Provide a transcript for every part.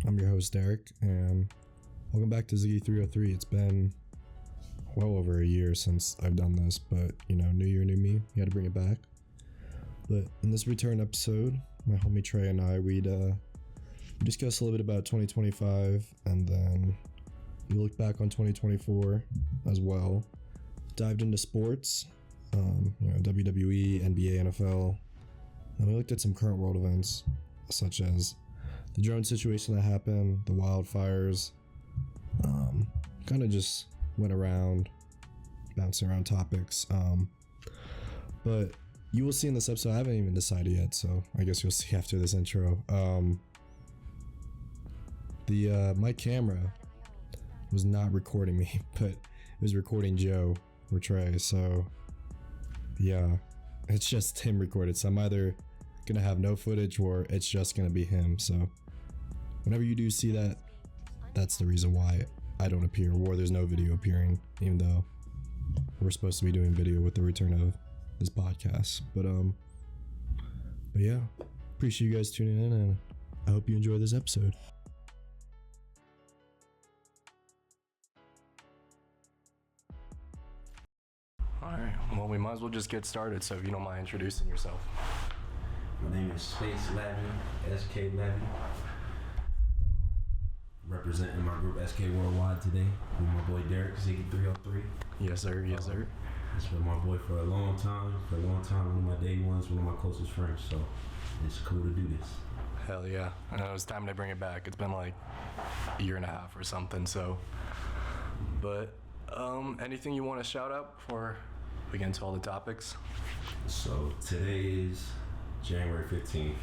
I'm your host, Derek, and welcome back to Ziggy 303. It's been well over a year since I've done this, but, new year, new me. You had to bring it back. But in this return episode, my homie Trae and I, we discussed a little bit about 2025, and then we looked back on 2024 as well. Dived into sports, WWE, NBA, NFL, and we looked at some current world events, such as the drone situation that happened, the wildfires, kind of just went around, bouncing around topics. But you will see in this episode, I haven't even decided yet, so I guess you'll see after this intro. My camera was not recording me, but it was recording Joe or Trae, so yeah, it's just him recorded. So I'm either gonna have no footage or it's just gonna be him. So whenever you do see that, that's the reason why I don't appear, or there's no video appearing, even though we're supposed to be doing video with the return of this podcast. But yeah, appreciate you guys tuning in, and I hope you enjoy this episode. Alright, well, we might as well just get started, so if you don't mind introducing yourself. My name is Space Levy, SK Levy. Representing my group SK Worldwide today with my boy Derek, Ziggy 303. Yes, sir. Yes, sir. It's been my boy for a long time. One of my day ones, one of my closest friends. So it's cool to do this. Hell yeah. I know it's time to bring it back. It's been like a year and a half or something, so. But, anything you want to shout out before we get into all the topics? So today is January 15th.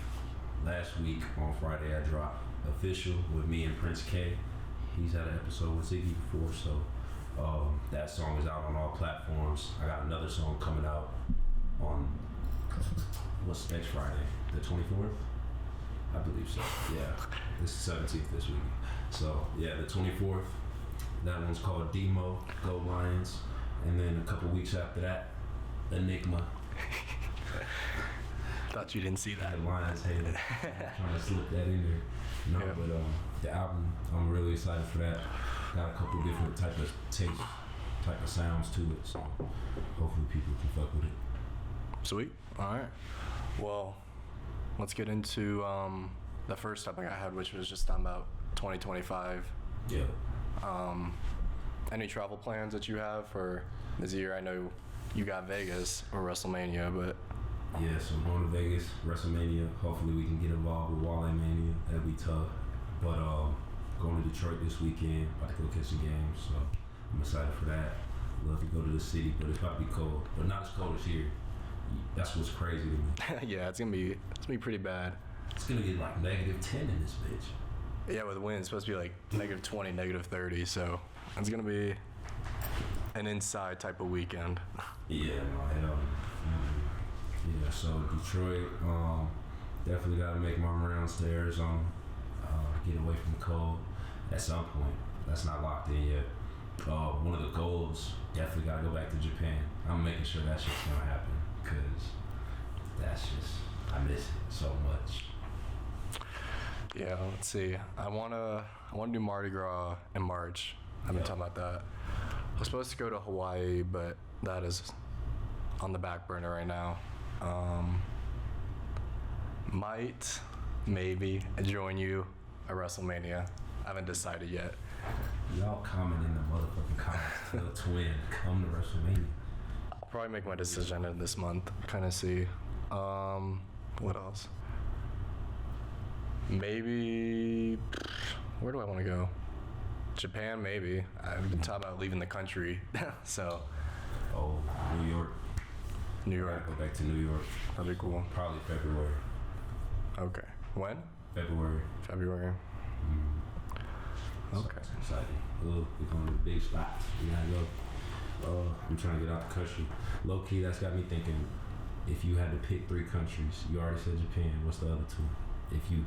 Last week on Friday I dropped Official with me and Prince K. He's had an episode with Ziggy before, so that song is out on all platforms. I got another song coming out on, what's next Friday? The 24th? I believe so. Yeah, this is 17th this week. So yeah, the 24th. That one's called Demo, Go Lions. And then a couple weeks after that, Enigma. Thought you didn't see that. The Lions hater. Trying to slip that in there. No, yeah. But the album, I'm really excited for that. Got a couple different type of sounds to it, so hopefully people can fuck with it. Sweet. All right. Well, let's get into the first topic I had, which was just talking about 2025. Yeah. Any travel plans that you have for this year? I know you got Vegas or WrestleMania, but yeah, so I'm going to Vegas, WrestleMania. Hopefully we can get involved with Wale Mania. That'd be tough. But going to Detroit this weekend, about to go catch a game, so I'm excited for that. Love to go to the city, but it's about to be cold. But not as cold as here. That's what's crazy to me. Yeah, it's gonna be pretty bad. It's gonna get like -10 in this bitch. Yeah, with wind, it's supposed to be like -20, -30, so it's gonna be an inside type of weekend. Yeah, no, hell. Yeah, so Detroit, definitely gotta make my rounds to Arizona, get away from the cold at some point. That's not locked in yet. One of the goals, definitely gotta go back to Japan. I'm making sure that shit's gonna happen, cause I miss it so much. Yeah, let's see. I wanna do Mardi Gras in March. I've been talking about that. I was supposed to go to Hawaii, but that is on the back burner right now. Might, maybe join you at WrestleMania. I haven't decided yet. Y'all comment in the motherfucking comments. The twin, come to WrestleMania. I'll probably make my decision in this month. Kind of see. What else? Maybe. Where do I want to go? Japan, maybe. I've been talking about leaving the country, so. Oh, New York. New York. Go back to New York. That'd be cool. Probably February. Okay. When? February. Okay. So exciting. We're going to the big spots. We gotta go. I'm trying to get out the country. Low key, that's got me thinking. If you had to pick 3 countries, you already said Japan. What's the other 2? If you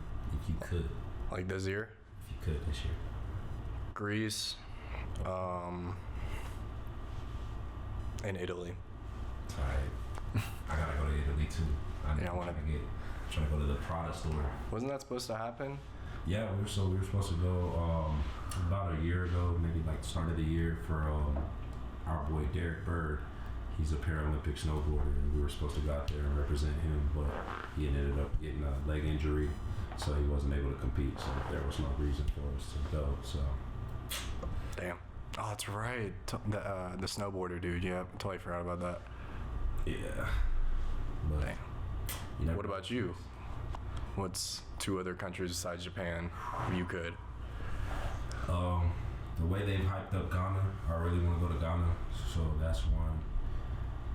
could. Like this year? If you could this year. Greece. And Italy. Alright. I gotta go to Italy too. I'm trying to go to the Prada store. Wasn't that supposed to happen? Yeah, we were supposed to go about a year ago, maybe like the start of the year for our boy Derek Bird. He's a Paralympic snowboarder, and we were supposed to go out there and represent him, but he ended up getting a leg injury, so he wasn't able to compete. So there was no reason for us to go. So. Damn. Oh, that's right. The snowboarder dude. Yeah, totally forgot about that. Yeah. But, damn. What about you? What's 2 other countries besides Japan if you could? The way they've hyped up Ghana, I really want to go to Ghana, so that's one.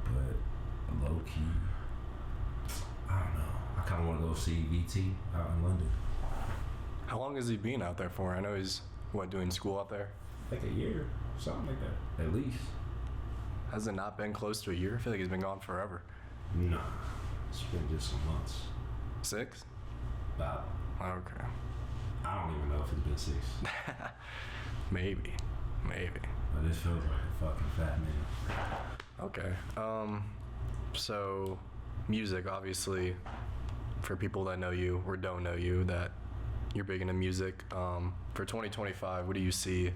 But low key, I don't know. I kind of want to go see VT out in London. How long has he been out there for? I know he's doing school out there. Like a year, something like that, at least. Has it not been close to a year? I feel like he's been gone forever. No, it's been just some months. 6? About. Okay. I don't even know if it's been 6. Maybe. But this feels like a fucking fat man. Okay. So, music, obviously, for people that know you or don't know you, that you're big into music. For 2025, what do you see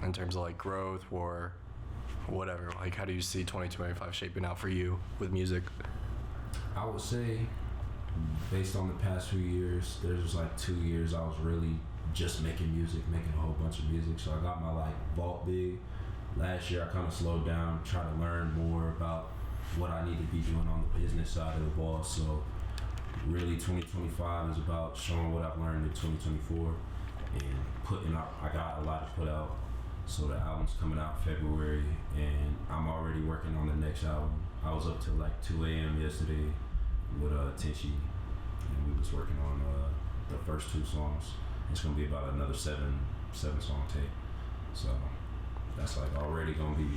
in terms of like growth or whatever? Like, how do you see 2025 shaping out for you with music? I would say, based on the past few years, there's like 2 years I was really just making a whole bunch of music. So I got my like vault big. Last year I kind of slowed down, trying to learn more about what I need to be doing on the business side of the ball. So really 2025 is about showing what I've learned in 2024 and putting out. I got a lot to put out. So the album's coming out February and I'm already working on the next album. I was up till like 2 a.m. yesterday with Tenchi, and we was working on the first 2 songs. It's gonna be about another seven song tape. So that's like already gonna be.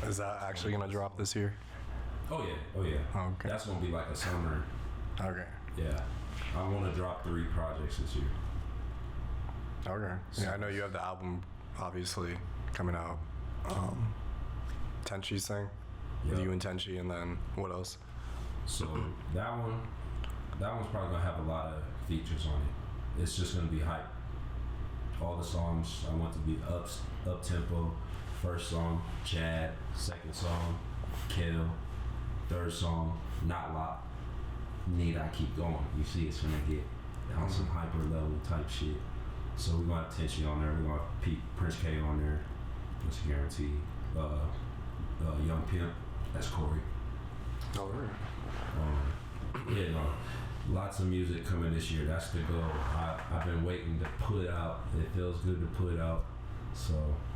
Is that actually gonna drop this year? Oh yeah. Okay. That's gonna be like a summer. Okay. Yeah, I want to drop 3 projects this year. Okay. Yeah, I know you have the album obviously coming out. Tenchi's thing. With you and Tenchi, and then what else? So that one's probably gonna have a lot of features on it. It's just gonna be hype. All the songs I want to be up tempo. First song, Chad. Second song, Kill. Third song, Not Locked. Need I Keep Going. You see, it's gonna get on some hyper level type shit. So we're gonna have Tenchi on there. We're gonna have Prince K on there. That's a guarantee. Young Pimp. That's Corey. Oh, really? Yeah, no. Lots of music coming this year. That's the goal. I've been waiting to put it out. It feels good to put it out. So.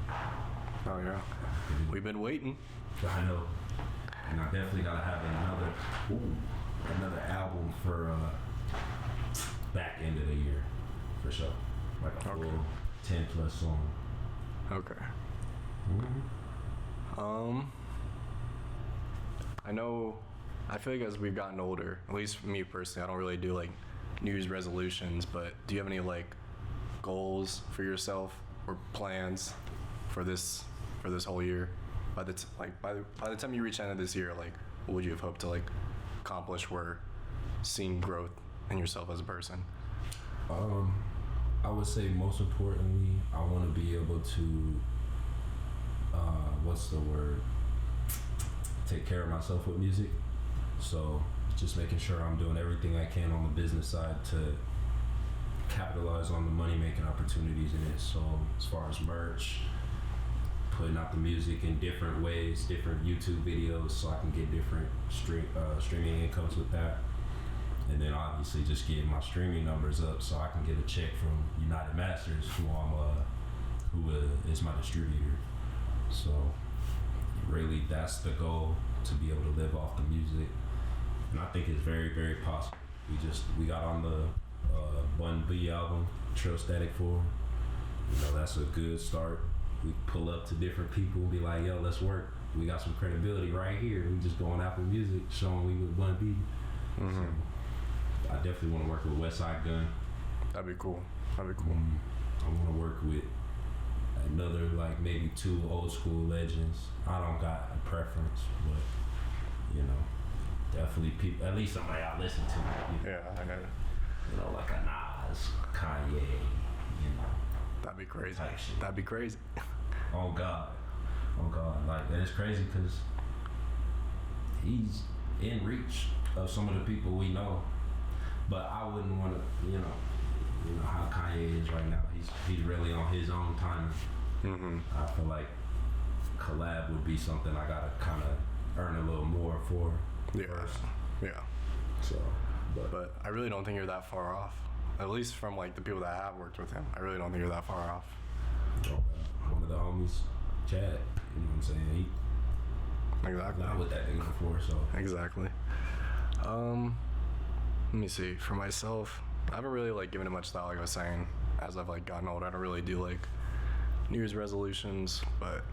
Oh yeah. We've been waiting. I know. And I definitely gotta have another album for back end of the year, for sure. Like a full 10+ song. Okay. Mm-hmm. I feel like as we've gotten older, at least for me personally, I don't really do like New Year's resolutions, but do you have any like goals for yourself or plans for this whole year? By the time you reach the end of this year, like what would you have hoped to like accomplish or seeing growth in yourself as a person? I would say most importantly, I want to be able to take care of myself with music. So just making sure I'm doing everything I can on the business side to capitalize on the money making opportunities in it. So as far as merch, putting out the music in different ways, different YouTube videos, so I can get different streaming incomes with that. And then obviously just getting my streaming numbers up so I can get a check from United Masters, who is my distributor. So really that's the goal, to be able to live off the music. And I think it's very, very possible. We got on the Bun B album, Trail Static 4. You know, that's a good start. We pull up to different people and be like, yo, let's work. We got some credibility right here. We just go on Apple Music showing we with Bun B. Mm-hmm. So I definitely want to work with Westside Gun. That'd be cool. I want to work with another, like maybe 2 old school legends. I don't got a preference, but you know, definitely people, at least somebody I listen to. Yeah, I know. You know, like a Nas Nas, Kanye, you know. That'd be crazy. Type shit. That'd be crazy. Oh God. Like, and it's crazy because he's in reach of some of the people we know. But I wouldn't want to, you know how Kanye is right now. He's really on his own timing. Mm-hmm. I feel like collab would be something I gotta kind of earn a little more for first. Yeah. So, But I really don't think you're that far off. At least from like the people that have worked with him. I really don't think you're that far off. One of the homies, Chad, you know what I'm saying? He Exactly. not with that nigga before, so. Exactly. Let me see. For myself, I haven't really like given it much thought, like I was saying. As I've like gotten older, I don't really do like New Year's resolutions, but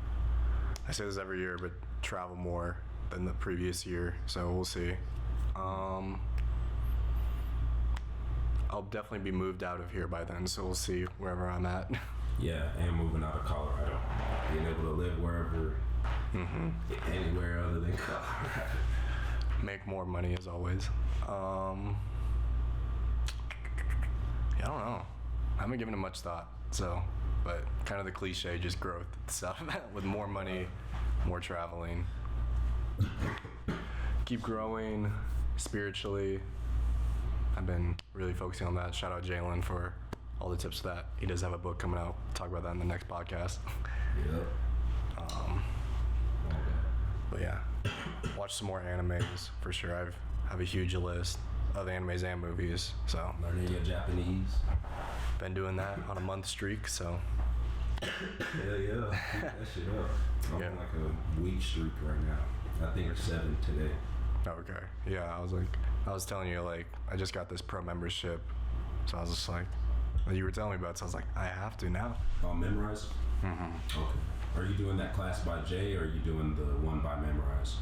I say this every year, but travel more than the previous year, so we'll see. I'll definitely be moved out of here by then, so we'll see wherever I'm at. Yeah, and moving out of Colorado. Being able to live wherever, anywhere other than Colorado. Make more money as always. Yeah, I don't know. I haven't given it much thought, so, but kind of the cliche, just growth stuff with more money, more traveling. Keep growing spiritually. I've been really focusing on that. Shout out Jalen for all the tips for that. He does have a book coming out. Talk about that in the next podcast. Yep. But yeah, watch some more animes for sure. I have a huge list of animes and movies, so Learning your Japanese. been doing that on a month streak, so Hell yeah. Keep that shit up. I'm Yeah. on like a week streak right now. I think it's 7 today. okay. Yeah, I was telling you, like, I just got this pro membership, so I was just like, you were telling me about it, so I was like, I have to now. Memorize? Mm-hmm. Okay. Are you doing that class by Jay or are you doing the one by Memorize?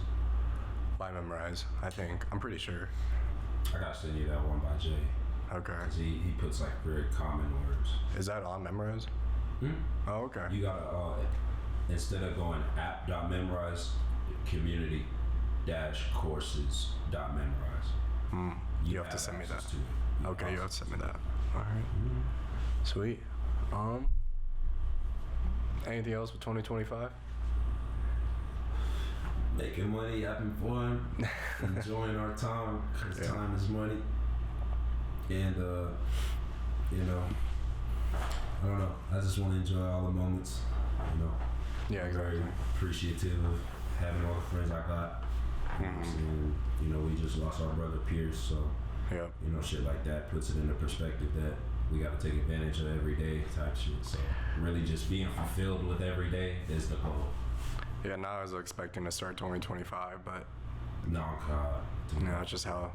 By Memorize, I think. I'm pretty sure. I gotta send you that one by Jay. Okay. 'Cause he puts like very common words. Is that on Memorize? Oh, okay. You gotta, instead of going app.memorize, community-courses.memorize. You have to send me that. access to it. Okay, you have to send me that. Alright. Sweet. Anything else with 2025? Making money, having fun, enjoying our time, because Yeah. time is money. And, I don't know. I just want to enjoy all the moments, Yeah, I'm exactly. very appreciative of having all the friends I got. And, we just lost our brother Pierce, so, Yep. shit like that puts it into perspective that we got to take advantage of every day type shit. So, really just being fulfilled with every day is the goal. Yeah, now I was expecting to start 2025, but No, God. that's just how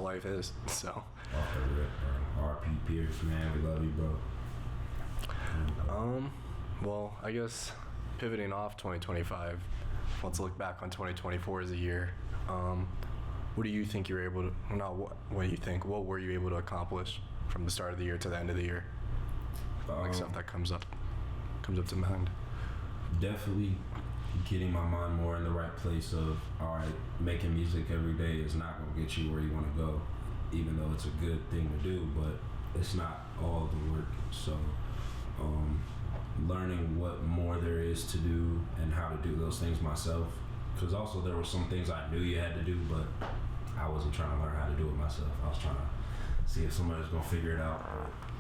life is. So, Off the rip, bro. RP Pierce, man. We love you, bro. well, I guess pivoting off 2025, let's look back on 2024 as a year. What do you think you were able to? Not what do you think? What were you able to accomplish from the start of the year to the end of the year? Like stuff that comes up to mind. Definitely getting my mind more in the right place of, all right, making music every day is not going to get you where you want to go, even though it's a good thing to do, but it's not all the work. So learning what more there is to do and how to do those things myself, because also there were some things I knew you had to do, but I wasn't trying to learn how to do it myself. I was trying to see if somebody was going to figure it out.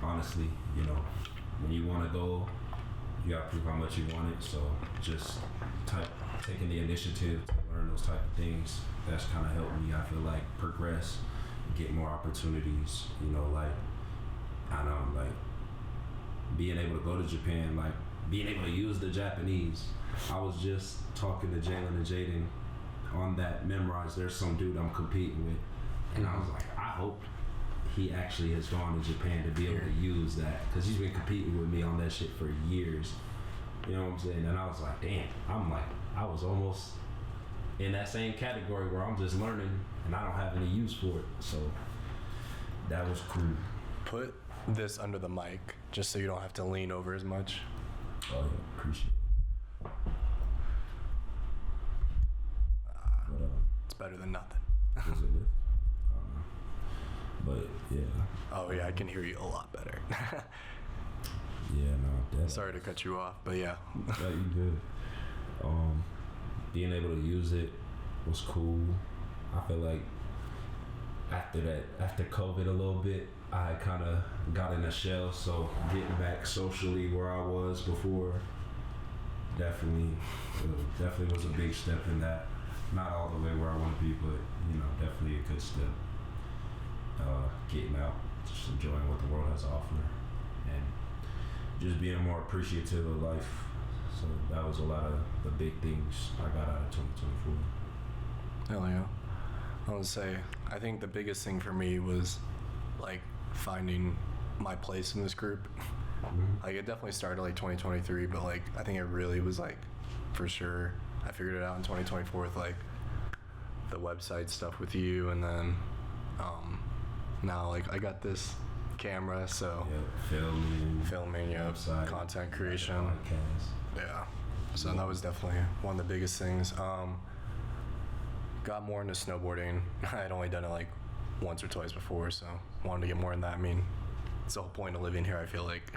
But honestly, when you want to go, you got to prove how much you want it. So just taking the initiative to learn those type of things, that's kind of helped me, I feel like, progress, get more opportunities, being able to go to Japan, like being able to use the Japanese. I was just talking to Jalen and Jaden on that Memorize. There's some dude I'm competing with, and I was like, I hope he actually has gone to Japan to be able to use that, because he's been competing with me on that shit for years. You know what I'm saying? And I was like, damn, I was almost in that same category where I'm just learning and I don't have any use for it. So that was cool. Put this under the mic just so you don't have to lean over as much. Oh yeah, appreciate it. But, It's better than nothing. was it lift? But yeah. Oh yeah, I can hear you a lot better. Yeah, no. That's, Sorry to cut you off, but yeah. yeah, you good. Being able to use it was cool. I feel like after COVID a little bit, I kind of got in a shell. So getting back socially where I was before definitely was a big step in that. Not all the way where I want to be, but definitely a good step. Getting out, just enjoying what the world has to offer, and just being more appreciative of life. So that was a lot of the big things I got out of 2024. Hell yeah. I would say, I think the biggest thing for me was like finding my place in this group. Mm-hmm. Like it definitely started like 2023, but like I think it really was like for sure I figured it out in 2024 with like the website stuff with you, and then now like I got this camera, so filming, website, content creation, podcast. yeah. So that was definitely one of the biggest things. Got more into snowboarding. I had only done it like once or twice before, so wanted to get more in that. I mean, it's the whole point of living here, I feel like.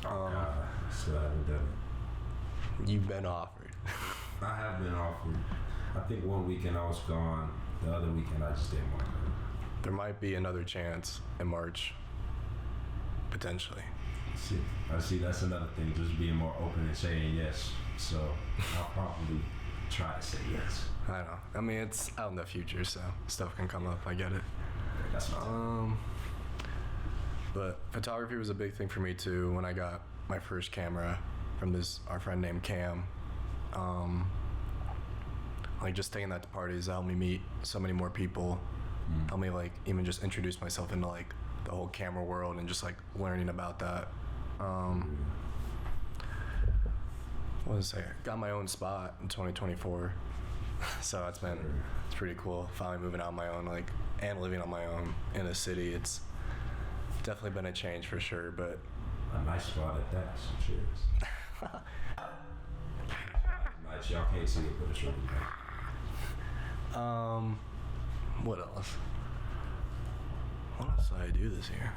Still haven't done it. You've been offered. I have been offered. I think one weekend I was gone. The other weekend I just didn't want to. There might be another chance in March, potentially. I see. That's another thing. Just being more open and saying yes. So I'll probably try to say yes. I don't know. I mean, it's out in the future, so stuff can come up. I get it. That's what But photography was a big thing for me too. When I got my first camera from our friend named Cam, like just taking that to parties helped me meet so many more people. Helped me like even just introduce myself into like the whole camera world and just like learning about that. What was I? Got my own spot in 2024, so it's pretty cool. Finally moving out on my own, like, and living on my own in a city. It's definitely been a change for sure, but a nice spot at that. So cheers. Nice. Y'all can't see it, but it's really nice. What else? What else did I do this year?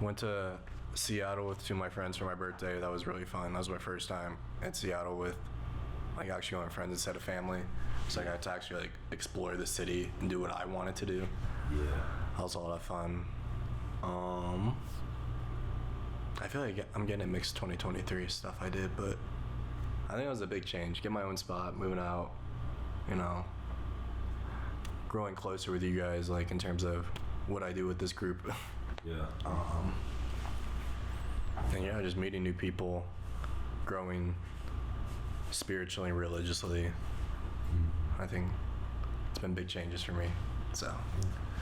Went to Seattle with two of my friends for my birthday. That was really fun. That was my first time in Seattle with like actually going friends instead of family. So I got to actually like explore the city and do what I wanted to do. Yeah. That was a lot of fun. I feel like I'm getting a mixed 2023 stuff I did, but I think it was a big change. Get my own spot, moving out, growing closer with you guys, like in terms of what I do with this group. Yeah. And yeah, just meeting new people, growing spiritually and religiously. I think it's been big changes for me. So.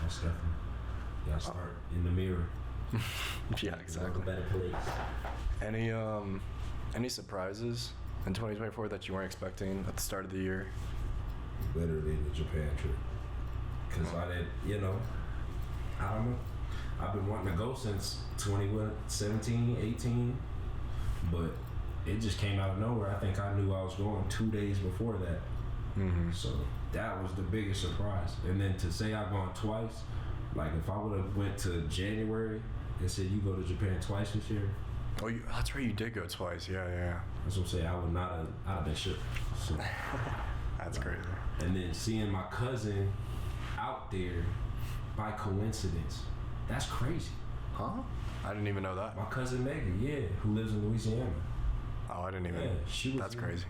Most definitely. You gotta start in the mirror. Yeah, exactly. A better place. Any surprises in 2024 that you weren't expecting at the start of the year? Literally the Japan trip. Cause I don't know. I've been wanting to go since 17, 18, but it just came out of nowhere. I think I knew I was going 2 days before that. Mm-hmm. So that was the biggest surprise. And then to say I've gone twice, like if I would have went to January and said you go to Japan twice this year. Oh, that's right, you did go twice. Yeah. That's what I'm saying. I would not have. I'd have been shook. So, that's crazy. And then seeing my cousin out there by coincidence. That's crazy. Huh? I didn't even know that. My cousin Megan, who lives in Louisiana. Oh, I didn't even. Yeah, she was. That's crazy.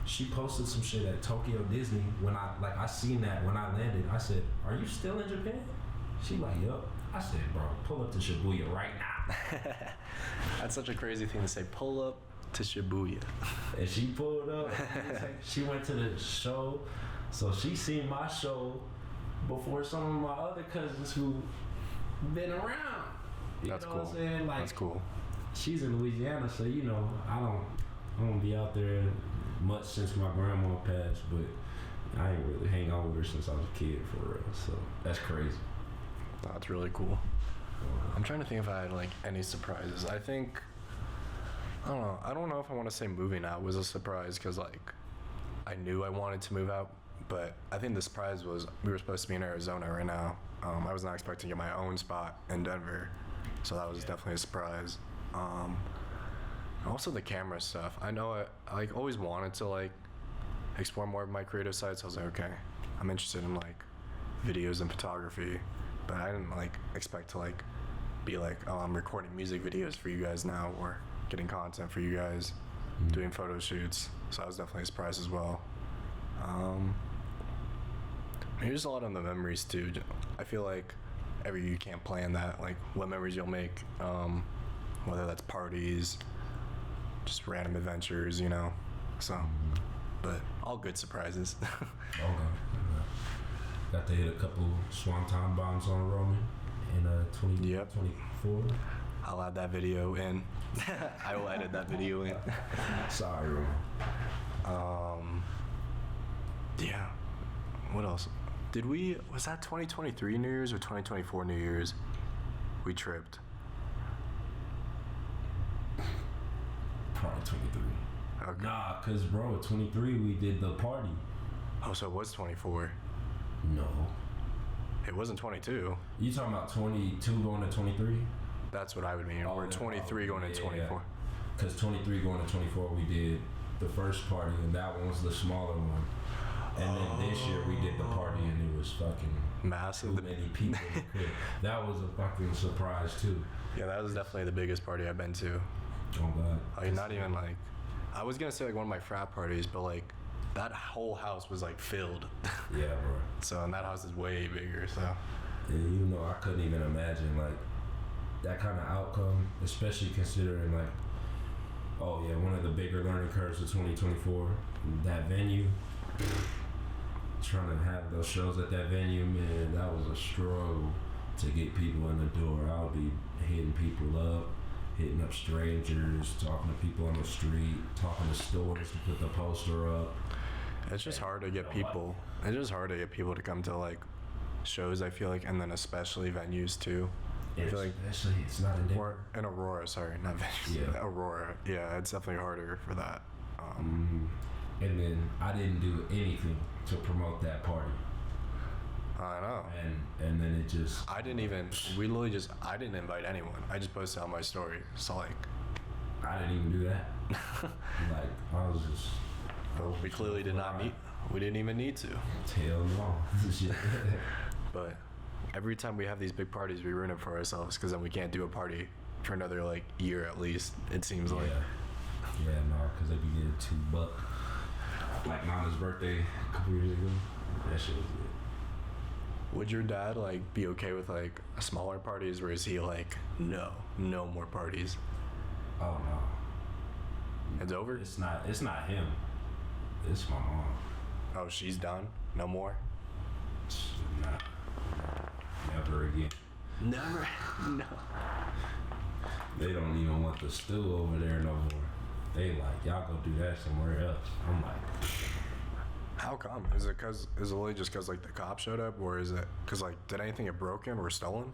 She posted some shit at Tokyo Disney. When I seen that when I landed, I said, "Are you still in Japan?" She like, "Yup." I said, "Bro, pull up to Shibuya right now." That's such a crazy thing to say. Pull up to Shibuya. And she pulled up. She went to the show, so she seen my show before some of my other cousins who been around. That's cool. What I'm saying? Like, that's cool. She's in Louisiana, so I don't be out there much since my grandma passed, but I ain't really hang out with her since I was a kid for real. So that's crazy. That's really cool. I'm trying to think if I had like any surprises. I think I don't know if I want to say moving out was a surprise because like I knew I wanted to move out But I think the surprise was we were supposed to be in Arizona right now. I was not expecting to get my own spot in Denver, so that was definitely a surprise. Also the camera stuff. I know I like always wanted to like explore more of my creative side, so I was like, okay, I'm interested in like videos and photography, but I didn't like expect to like be like, oh, I'm recording music videos for you guys now or getting content for you guys, doing photo shoots. So that was definitely a surprise as well. Here's a lot of the memories too. I feel like every year you can't plan that, like what memories you'll make, whether that's parties, just random adventures, you know. So, but all good surprises. Okay. Got to hit a couple swanton bombs on Roman in 2024. I'll add that video in. I will edit that video in. Sorry, Roman. Yeah. What else? Was that 2023 New Year's or 2024 New Year's? We tripped. Probably 23. Okay. Nah, cause bro, 23 we did the party. Oh, so it was 24. No. It wasn't 22. You talking about 22 going to 23? That's what I would mean. Or 23 going to 24. Cause 23 going to 24 we did the first party and that one was the smaller one. And then this year we did the party and it was fucking massive. Too many people. That was a fucking surprise too. Yeah, that was definitely the biggest party I've been to. Oh god. Like not even like, I was gonna say like one of my frat parties, but like that whole house was like filled. Yeah, bro. So and that house is way bigger. So. Yeah, you know, I couldn't even imagine like that kind of outcome, especially considering like, oh yeah, one of the bigger learning curves of 2024, that venue. Trying to have those shows at that venue, man, that was a struggle to get people in the door. I would be hitting people up, hitting up strangers, talking to people on the street, talking to stores to put the poster up. It's just hard to get people. It's just hard to get people to come to like shows. I feel like, and then especially venues too. I feel like especially it's not in Denver. Or in Aurora, sorry, not venues. Yeah. Aurora. Yeah, it's definitely harder for that. And then I didn't do anything to promote that party. I know. And then it just. I didn't invite anyone. I just posted on my story. So like. I didn't even do that. Like I was just. We clearly did not need. We didn't even need to. Hell no. Shit. But every time we have these big parties, we ruin it for ourselves because then we can't do a party for another like year at least. It seems like. Yeah, no, because they be getting $2. Like Nana's birthday a couple years ago. That shit was good. Would your dad like be okay with like smaller parties, or is he like no more parties? Oh no. It's over? It's not him. It's my mom. Oh, she's done? No more? Nah. Never again. Never? No. They don't even want the stool over there no more. They like, y'all go do that somewhere else. I'm like, how come? Is it really just because like the cops showed up, or is it because like did anything get broken or stolen?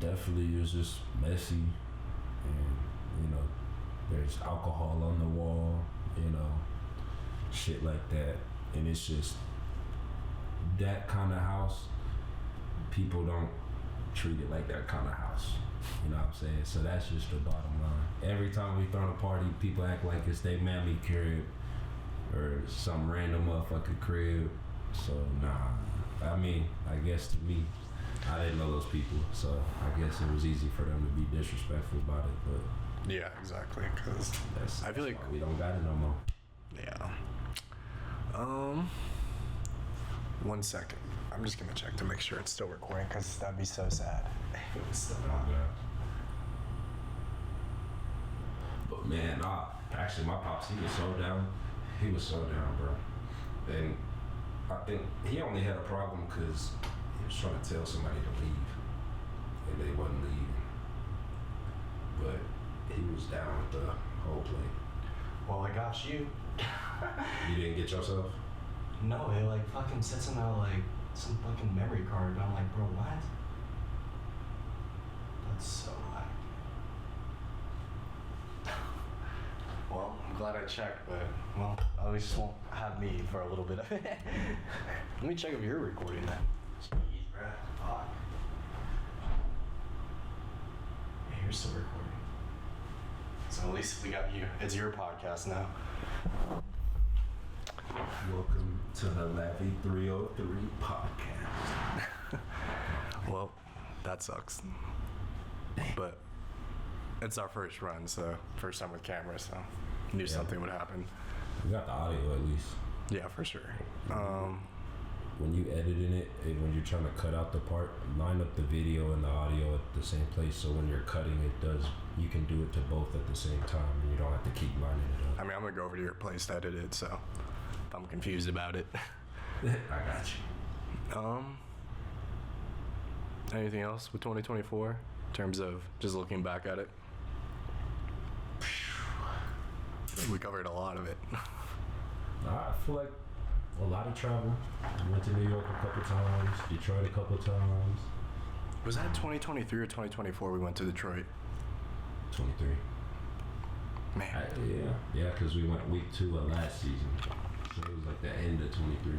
Definitely it was just messy, and you know, there's alcohol on the wall, you know, shit like that, and it's just that kind of house. People don't treat it like that kind of house. You know what I'm saying? So that's just the bottom line. Every time we throw a party, people act like it's their mammy crib or some random motherfucking crib. So nah. I mean, I guess to me, I didn't know those people, so I guess it was easy for them to be disrespectful about it. But yeah, exactly. Because I feel like we don't got it no more. Yeah. 1 second. I'm just gonna check to make sure it's still recording, because that'd be so sad. It was still not. But man, actually my pops, he was so down. He was so down, bro. And I think he only had a problem because he was trying to tell somebody to leave, and they wasn't leaving. But he was down with the whole play. Well, I got you. You didn't get yourself? No, it like fucking said something about like some fucking memory card, and I'm like, bro, what? That's so whack. Well, I'm glad I checked, but well, at least won't have me for a little bit of it. Let me check if you're recording that. Jeez, bruh. Fuck. Yeah, you're still recording. So at least we got you. It's your podcast now. Welcome to the Laffy 303 podcast. Well, that sucks. But it's our first run, so first time with camera, so knew something would happen. We got the audio at least. Yeah, for sure. When you editing it, and when you're trying to cut out the part, line up the video and the audio at the same place, so when you're cutting you can do it to both at the same time, and you don't have to keep lining it up. I mean, I'm gonna go over to your place to edit it, so if I'm confused about it. I got you. Anything else with 2024 in terms of just looking back at it? We covered a lot of it. I feel like a lot of travel. I went to New York a couple times, Detroit a couple times. Was that 2023 or 2024 we went to Detroit? 23. Man. Yeah, because we went week 2 of last season. So it was like the end of 23.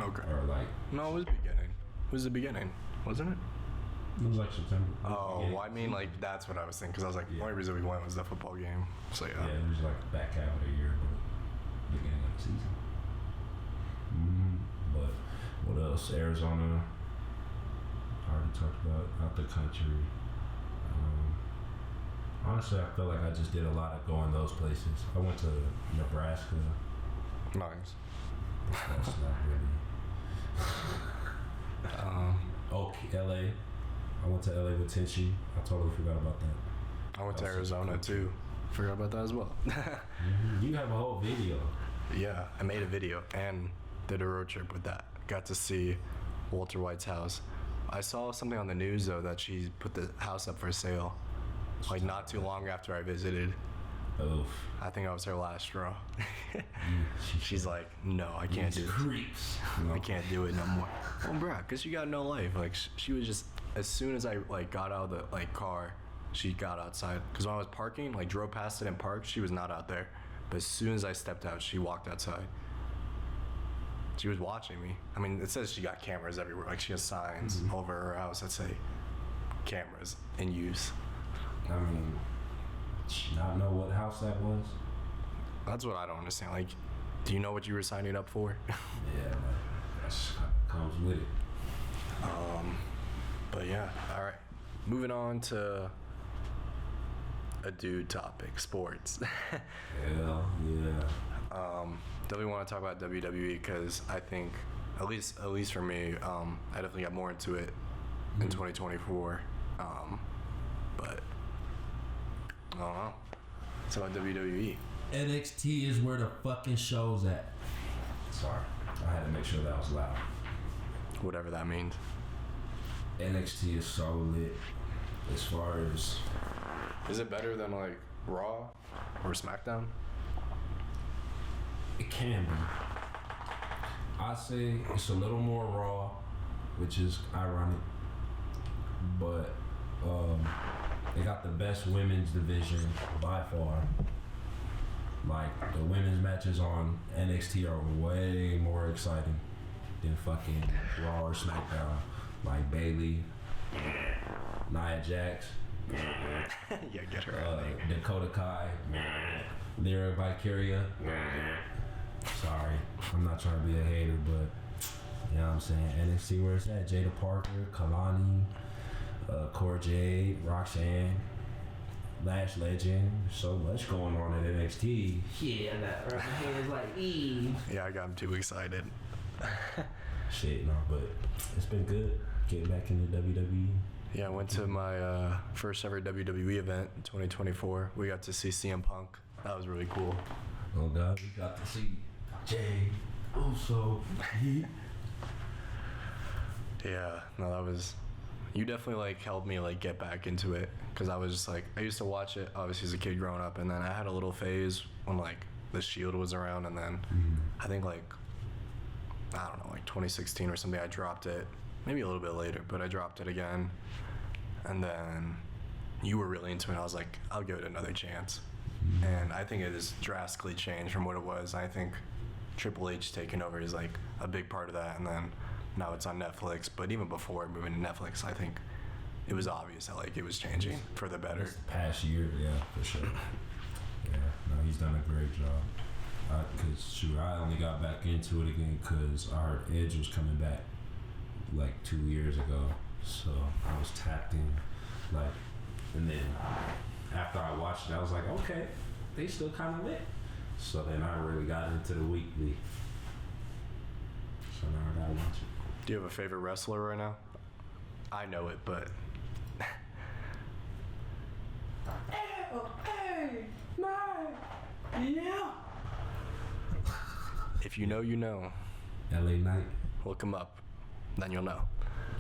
Okay. Or like... No, it was beginning. It was the beginning, wasn't it? It was like September. Oh, well, I mean, like, that's what I was thinking, because I was like, the only reason we went was the football game. So, yeah. Yeah, it was like the back half of the year, but beginning of the season. But what else? Arizona. I already talked about out the country. Honestly, I feel like I just did a lot of going those places. I went to Nebraska. Nice. That's not really. LA. I went to LA with Tenchi. I totally forgot about that. I went to Arizona too. Forgot about that as well. You have a whole video. Yeah, I made a video and did a road trip with that. Got to see Walter White's house. I saw something on the news though that she put the house up for sale, like not too long after I visited. Oof. I think I was her last straw. She's like, no, I can't do creeps. it. I can't do it no more. Well, bruh, cause she got no life. Like she was just, as soon as I like got out of the like car, she got outside. Cause when I was parking, like drove past it and parked, she was not out there. But as soon as I stepped out, she walked outside. She was watching me. I mean, it says she got cameras everywhere. Like she has signs over her house that say cameras in use. I mean, did you not know what house that was? That's what I don't understand. Like, do you know what you were signing up for? Yeah, that comes with it. But yeah, all right. Moving on to a dude topic, sports. Hell yeah. Definitely want to talk about WWE because I think, at least for me, I definitely got more into it in 2024. But I don't know. It's about WWE. NXT is where the fucking show's at. Sorry, I had to make sure that was loud. Whatever that means. NXT is so lit as far as... Is it better than like Raw or SmackDown? It can be. I say it's a little more Raw, which is ironic, but they got the best women's division by far. Like, the women's matches on NXT are way more exciting than fucking Raw or SmackDown. Like Bayley, Nia Jax, Yeah, get her out of there. Dakota Kai, Lyra Valkyria. Sorry, I'm not trying to be a hater, but you know what I'm saying. NXT, where it's at? Jada Parker, Kalani, Cora Jade, Roxanne, Lash Legend. So much going on at NXT. Yeah, that right hands like Yeah, I got him too excited. Shit, no, but it's been good getting back into WWE. Yeah, I went to my first ever WWE event in 2024. We got to see CM Punk. That was really cool. Oh God, we got to see Jay Uso. Yeah, no, that was... You definitely like helped me like get back into it because I was just like, I used to watch it obviously as a kid growing up, and then I had a little phase when like the Shield was around, and then I think like, I don't know, like 2016 or something, I dropped it. Maybe a little bit later, but I dropped it again. And then you were really into it. I was like, I'll give it another chance. and I think it has drastically changed from what it was. I think Triple H taking over is like a big part of that, and then now it's on Netflix. But even before moving to Netflix, I think it was obvious that like it was changing for the better. This past year, yeah, for sure. Yeah, no, he's done a great job. Cause I only got back into it again because I heard Edge was coming back like 2 years ago, so I was tapped in, like, and then after I watched it, I was like, okay, they still kind of lit. So then I really got into the weekly. So now I gotta watch it. Do you have a favorite wrestler right now? I know it, but Yeah. if you know, you know. LA Knight. Look him up, then you'll know.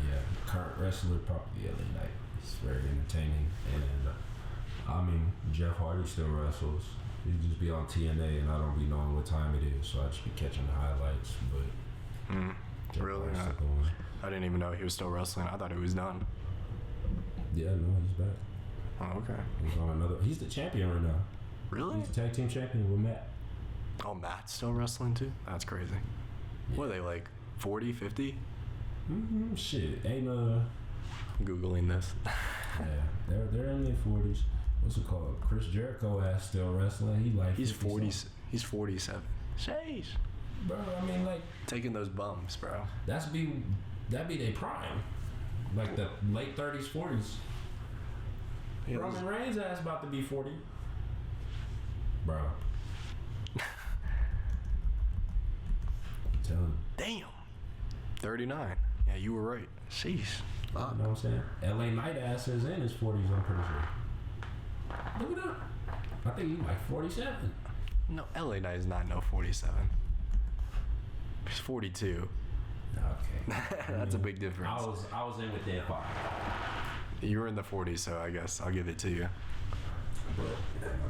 Yeah, current wrestler, probably LA Knight. It's very entertaining, and I mean Jeff Hardy still wrestles. He just be on TNA, and I don't be knowing what time it is, so I just be catching the highlights. But Jeff Really? Hardy's still going. I didn't even know he was still wrestling. I thought he was done. Yeah, no, he's back. Oh, okay. He's on another. He's the champion right now. Really? He's the tag team champion with Matt. Oh, Matt's still wrestling too? That's crazy. What are they, like 40, 50? Shit, ain't Googling this. yeah, they're in their 40s. What's it called? Chris Jericho ass still wrestling. He's 40. He's 47. Sheesh. Bro, I mean, like, Taking those bumps, bro. that'd be their prime, like the late 30s, 40s. Yeah, Roman Reigns ass about to be 40, bro. Tell him. Damn. 39. Yeah, you were right. Sheesh. You know what I'm saying? LA Knight ass is in his 40s, I'm pretty sure. Look it up. I think he's like 47. No, LA Knight is not no 47. He's 42. Okay. That's a big difference. I was in with that part. You were in the 40s, so I guess I'll give it to you. But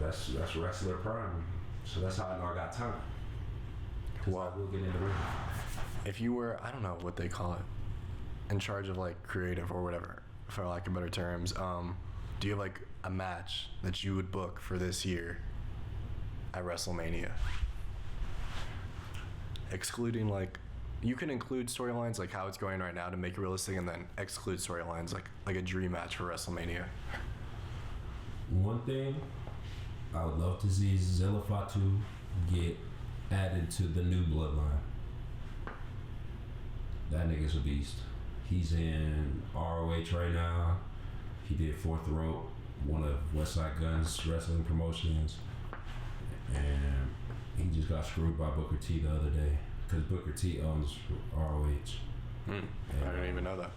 that's wrestler prime. So that's how I know I got time. Well, we'll get in the ring. if you were, I don't know what they call it, in charge of like creative or whatever, for lack of better terms, do you have like a match that you would book for this year at WrestleMania? Excluding like, you can include storylines like how it's going right now to make it realistic, and then exclude storylines like a dream match for WrestleMania. One thing I would love to see is Zilla Fatu get added to the new bloodline. That nigga's a beast. He's in ROH right now. He did Fourth Rope, one of Westside Gunn's wrestling promotions, and he just got screwed by Booker T the other day because Booker T owns ROH. I didn't even know that.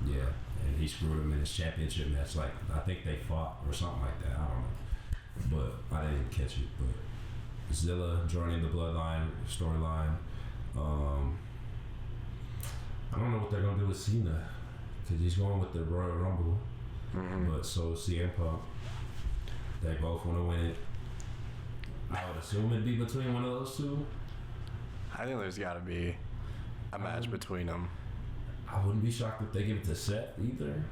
Yeah, and he screwed him in his championship match. Like, I think they fought or something like that. I don't know, but I didn't catch it. But Zilla joining the Bloodline storyline. I don't know what they're gonna do with Cena because he's going with the Royal Rumble. But so is CM Punk. They both want to win it. I would assume it'd be between one of those two. I think there's got to be a match between them. I wouldn't be shocked if they give it to Seth either.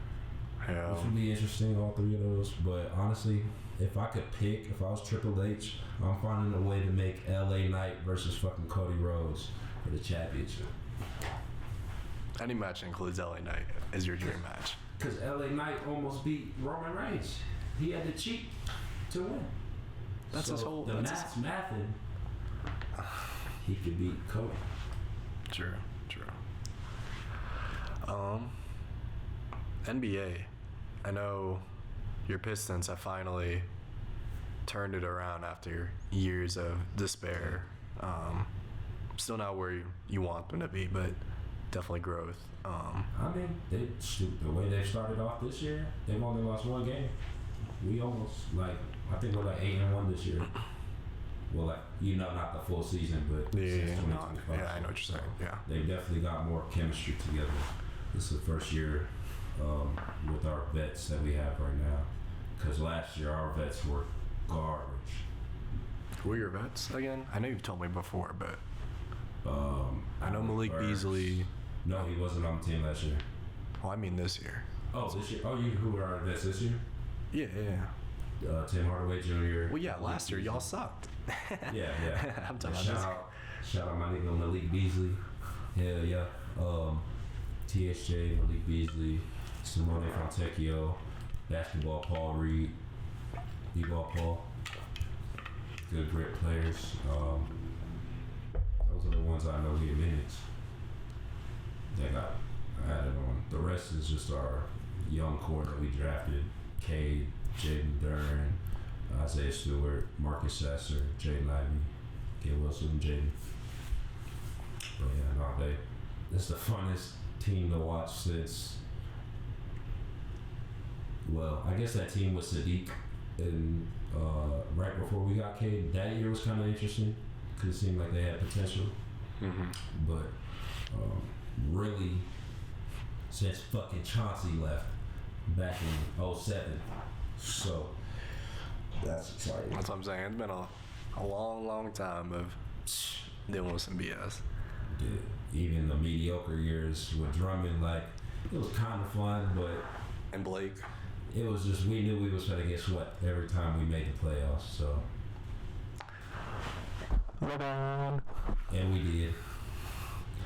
Yeah. Which would be interesting, all three of those. But honestly, if I could pick, if I was Triple H, I'm finding a way to make LA Knight versus fucking Cody Rhodes for the championship. Any match includes LA Knight is your dream match. Because LA Knight almost beat Roman Reigns. He had to cheat to win. That's his whole. The math's mathing. He could beat Cody. True. NBA. I know your Pistons have finally turned it around after years of despair. Still not where you want them to be, but definitely growth. I mean, the way they started off this year, they've only lost one game. We almost, I think we're 8-1 this year. Well, not the full season, but since 2025. I know what you're saying. Yeah. They definitely got more chemistry together. This is the first year with our vets that we have right now. Because last year our vets were garbage. Who are your vets again? I know you've told me before, but I know Alec Malik Burks. Beasley. No, he wasn't on the team last year. Oh, I mean this year. Oh, this year? Oh, who were our vets this year? Yeah. Tim Hardaway Jr. Well, yeah, last year y'all sucked. Yeah. I'm talking And about shout out my nigga Malik Beasley. Hell yeah. TSJ, Malik Beasley, Simone Fontecchio, basketball Paul Reed, b-ball Paul. Good grit players. Those are the ones I know get minutes. That got added on. The rest is just our young core that we drafted. Cade, Jaden Duran, Isaiah Stewart, Marcus Sasser, Jaden Ivey, Gabe Wilson, and Jaden. But yeah, no, it's the funnest team to watch since, well, I guess that team with Sadiq and right before we got Cade, that year was kind of interesting because it seemed like they had potential. Mm-hmm. But really, since fucking Chauncey left back in 07. So, that's exciting. That's what I'm saying. It's been a long time of dealing with some BS. Dude, even the mediocre years with Drummond, like, it was kind of fun, but... And Blake. It was just, we knew we was going to get swept every time we made the playoffs, so... LeBron. And we did.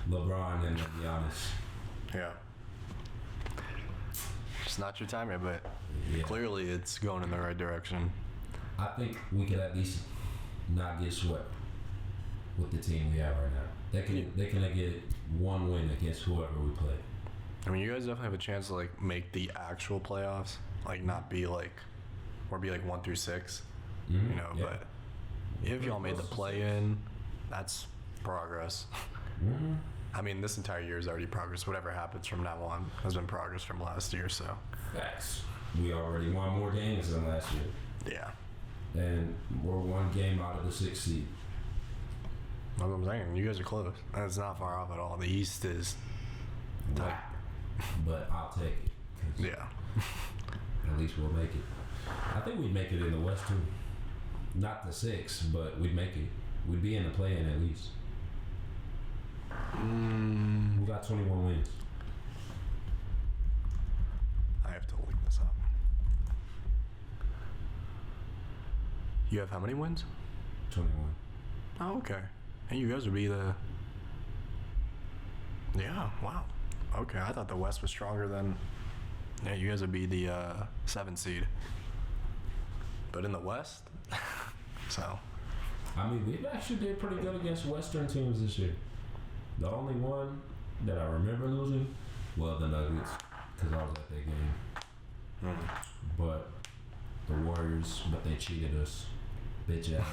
LeBron and Giannis. Yeah. It's not your time yet, but Yeah. clearly it's going in the right direction. I think we could at least not get swept with the team we have right now. They can get one win against whoever we play. I mean, you guys definitely have a chance to like make the actual playoffs, like not be like, or be like 1 through 6, Mm-hmm. you know. Yeah. But if y'all made the play-in, that's progress. Mm-hmm. I mean, this entire year is already progress. Whatever happens from now on has been progress from last year. So Facts. We already won more games than last year. yeah, And we're one game out of the 6th seed. that's what I'm saying. You guys are close. And it's not far off at all. The East is tight. Wow. But I'll take it. 'Cause Yeah. at least we'll make it. I think we'd make it in the West too. Not the 6, but we'd make it. We'd be in the play-in at least. We got 21 wins. I have to look this up. You have how many wins? 21. Oh, okay. And you guys would be the... Yeah, wow. Okay, I thought the West was stronger than... Yeah, you guys would be the 7th seed. But in the West? So... I mean, we actually did pretty good against Western teams this year. The only one that I remember losing, well, the Nuggets, because I was at that game. But the Warriors, but they cheated us. Bitch ass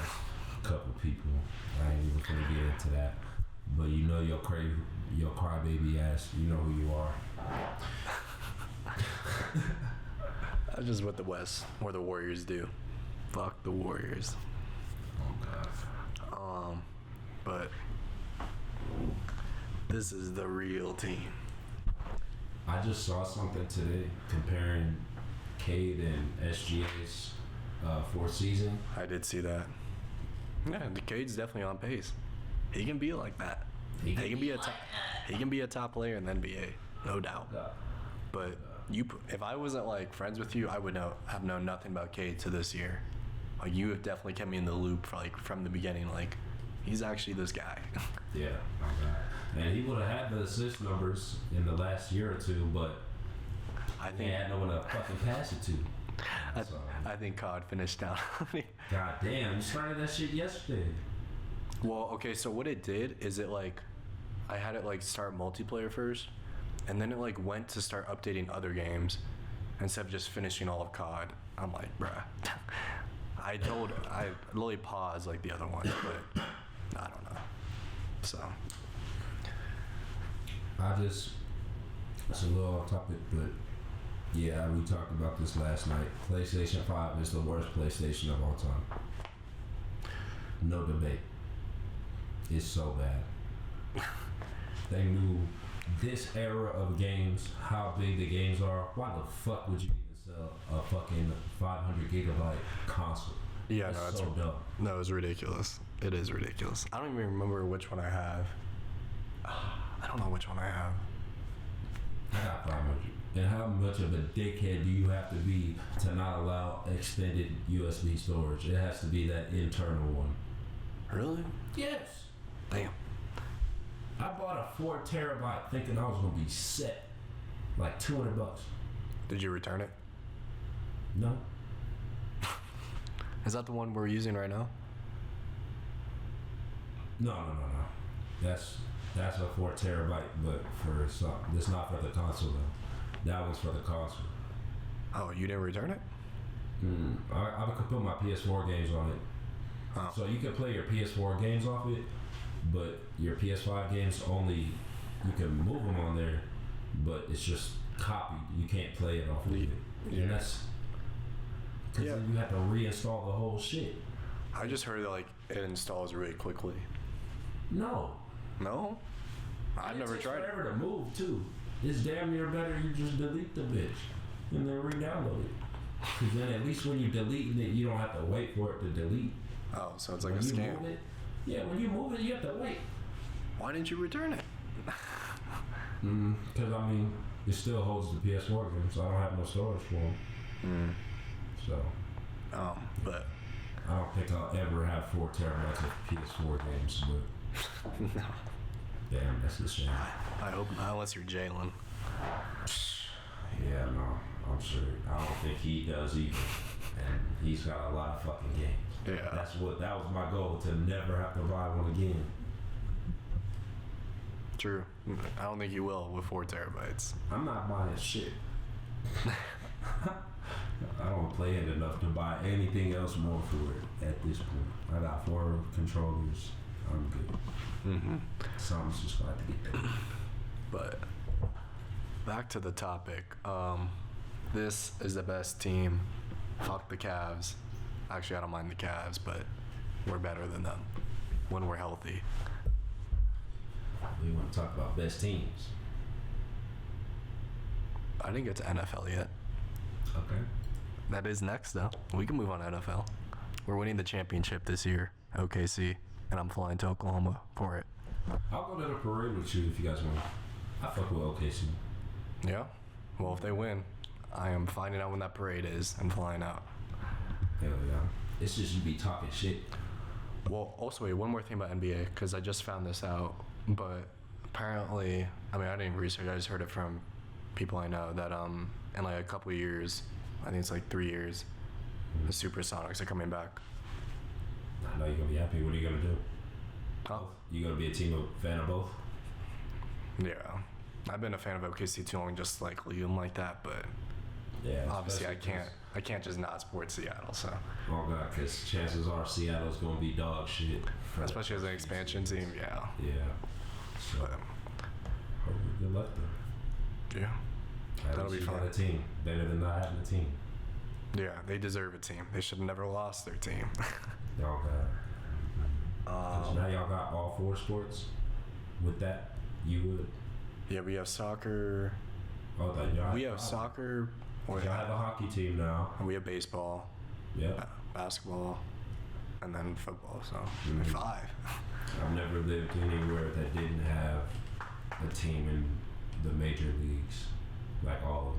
couple people. I ain't even gonna get into that. But you know your crybaby ass, you know who you are. That's just what the West, or the Warriors do. Fuck the Warriors. Oh god. But this is the real team. I just saw something today comparing Cade and SGA's 4th season. I did see that. Yeah, the Cade's definitely on pace. He can be like that. He can be a top. He can be a top player in the NBA, no doubt. But if I wasn't like friends with you, I would have known nothing about Cade to this year. Like you have definitely kept me in the loop for, like from the beginning. Like he's actually this guy. Yeah, my God. And he would have had the assist numbers in the last year or two, but I he think had no one to fucking pass it to. So, I think COD finished down. God damn, you started that shit yesterday. Well, okay, so what it did is it like I had it like start multiplayer first, and then it like went to start updating other games instead of just finishing all of COD. I'm like, bruh. I literally paused like the other one, but I don't know. So it's a little off topic, but yeah, we talked about this last night. PlayStation 5 is the worst PlayStation of all time. No debate. It's so bad. They knew this era of games, how big the games are. Why the fuck would you even sell a fucking 500 gigabyte console? yeah, It's no, it's so dumb. no, it's ridiculous. It is ridiculous. I don't even remember which one I have. I don't know which one I have. I got 500. And how much of a dickhead do you have to be to not allow extended USB storage? It has to be that internal one. Really? Yes. Damn. I bought a 4 terabyte thinking I was gonna be set. Like $200. Did you return it? No. Is that the one we're using right now? No. That's a 4 terabyte, but for some, it's not for the console though. That one's for the console. Oh, you didn't return it? I could put my PS4 games on it. Oh. So you can play your PS4 games off it, but your PS5 games only, you can move them on there, but it's just copied. You can't play it off of it. Yeah. And that's because then you have to reinstall the whole shit. I just heard that like it installs really quickly. No. No? I've never tried it. It takes forever to move too. It's damn near better you just delete the bitch and then re-download it. Because then at least when you delete it, you don't have to wait for it to delete. Oh, so it's like when a you scam. Move it, yeah, when you move it, you have to wait. Why didn't you return it? Because I mean, it still holds the PS4 game, so I don't have no storage for them. So. But. I don't think I'll ever have 4 terabytes of PS4 games, but. No. Damn, that's a shame. I hope not, unless you're Jalen. Yeah, no, I'm sure. I don't think he does either. And he's got a lot of fucking games. Yeah. That was my goal, to never have to buy one again. True. I don't think you will with 4 terabytes. I'm not buying shit. I don't play it enough to buy anything else more for it at this point. I got 4 controllers. I'm good. Something's just got to get done. But back to the topic. This is the best team. Fuck the Cavs. Actually, I don't mind the Cavs, but we're better than them when we're healthy. We want to talk about best teams. I didn't get to NFL yet. Okay. That is next, though. We can move on to NFL. We're winning the championship this year, OKC, and I'm flying to Oklahoma for it. I'll go to the parade with you if you guys want. I fuck with OKC. Yeah? Well, if they win, I am finding out when that parade is and flying out. Hell yeah. It's just you be talking shit. Well, also, wait, one more thing about NBA, because I just found this out, but apparently, I mean, I didn't research, I just heard it from people I know that in like a couple of years, I think it's like 3 years, the Supersonics are coming back. I know you're going to be happy. What are you going to do? Huh? You going to be a fan of both? Yeah. I've been a fan of OKC too long, just like leave them like that, but yeah, obviously I can't just not support Seattle, so. Oh God, because chances are Seattle's going to be dog shit. Especially as an expansion team, yeah. Yeah. So, But, hopefully good luck though. yeah. At That'll least be you fun. got a team. Better than not having a team. Yeah, they deserve a team. They should have never lost their team. Y'all got. So now y'all got all 4 sports. With that, you would. Yeah, we have soccer. Oh, that y'all. We have soccer. Y'all have a hockey team now. We have baseball, Yep. basketball, and then football. So 5. I've never lived anywhere that didn't have a team in the major leagues, like all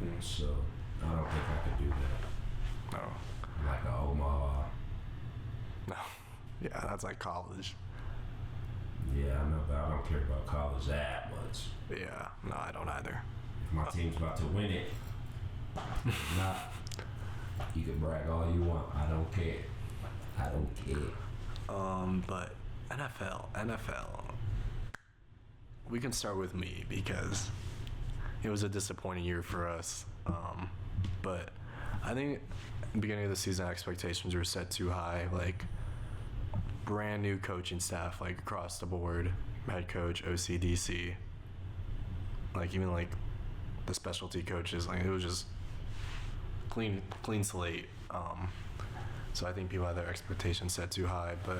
of them. So I don't think I could do that. No. Like a Omaha. No. Yeah, that's like college. Yeah, I know, but I don't care about college that much. Yeah. No, I don't either. If my team's about to win it, if not, you can brag all you want. I don't care. I don't care. But NFL. We can start with me because it was a disappointing year for us. But I think at the beginning of the season, expectations were set too high. Like, brand new coaching staff, like across the board, head coach, OCDC, like even like the specialty coaches, like it was just clean slate. So I think people had their expectations set too high, but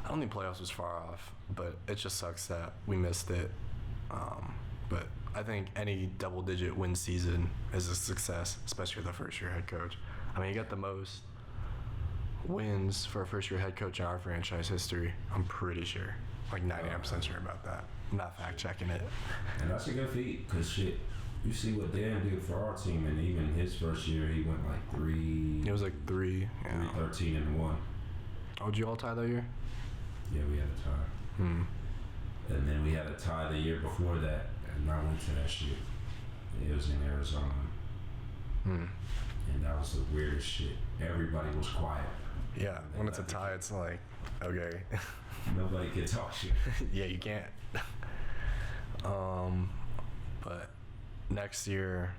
I don't think playoffs was far off. But it just sucks that we missed it. But I think any double-digit win season is a success, especially with a first-year head coach. I mean, you got the most wins for a first-year head coach in our franchise history. I'm pretty sure, like 99% sure about that. I'm not fact-checking it. And that's a good feat, because shit, You see what Dan did for our team, and even his first year, he went like It was like 3. Yeah. 13-1. Oh, did you all tie that year? Yeah, we had a tie. Hmm. And then we had a tie the year before that, and I went to that shit. It was in Arizona. Hmm. And that was the weirdest shit. Everybody was quiet. Yeah, when it's a tie, it's like, okay. Nobody could talk shit. Yeah, you can't. But next year,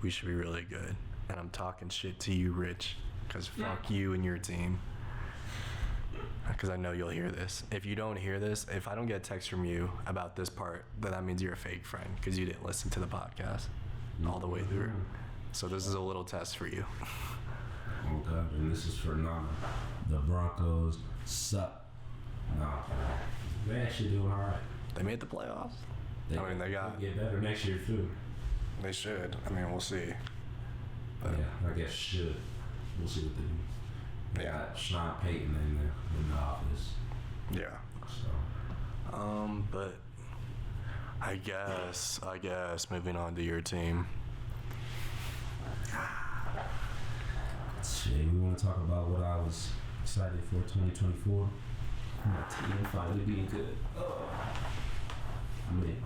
we should be really good. And I'm talking shit to you, Rich, because fuck you and your team. Because I know you'll hear this. If you don't hear this, if I don't get a text from you about this part, then that means you're a fake friend because you didn't listen to the podcast all the way through. So this is a little test for you. Oh God, and this is for Nana. The Broncos suck. Nah, they actually doing all right. They made the playoffs. They get better next year too. They should. I mean, we'll see. But yeah, I guess should. We'll see what they do. They got Sean Payton in the office. Yeah. So. But I guess moving on to your team. Shit, we want to talk about what I was excited for 2024. My team finally being good. I mean,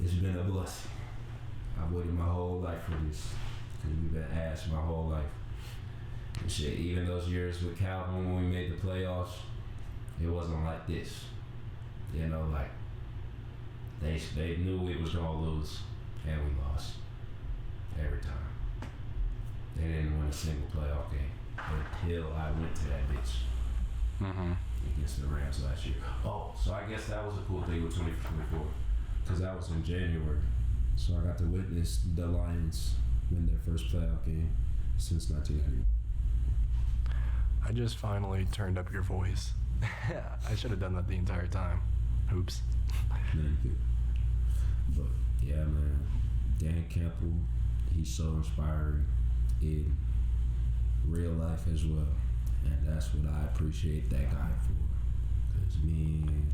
it's been a blessing. I've waited my whole life for this. Because we've been asked my whole life. And shit, even those years with Calvin when we made the playoffs, it wasn't like this. You know, like, they knew we was going to lose, and we lost. Every time. They didn't win a single playoff game until I went to that bitch against the Rams last year. Oh, so I guess that was a cool thing with 2024 because that was in January. So I got to witness the Lions win their first playoff game since 1990. I just finally turned up your voice. I should have done that the entire time. Oops. No, you could. But yeah, man, Dan Campbell, he's so inspiring in real life as well, and that's what I appreciate that guy for. Cause man,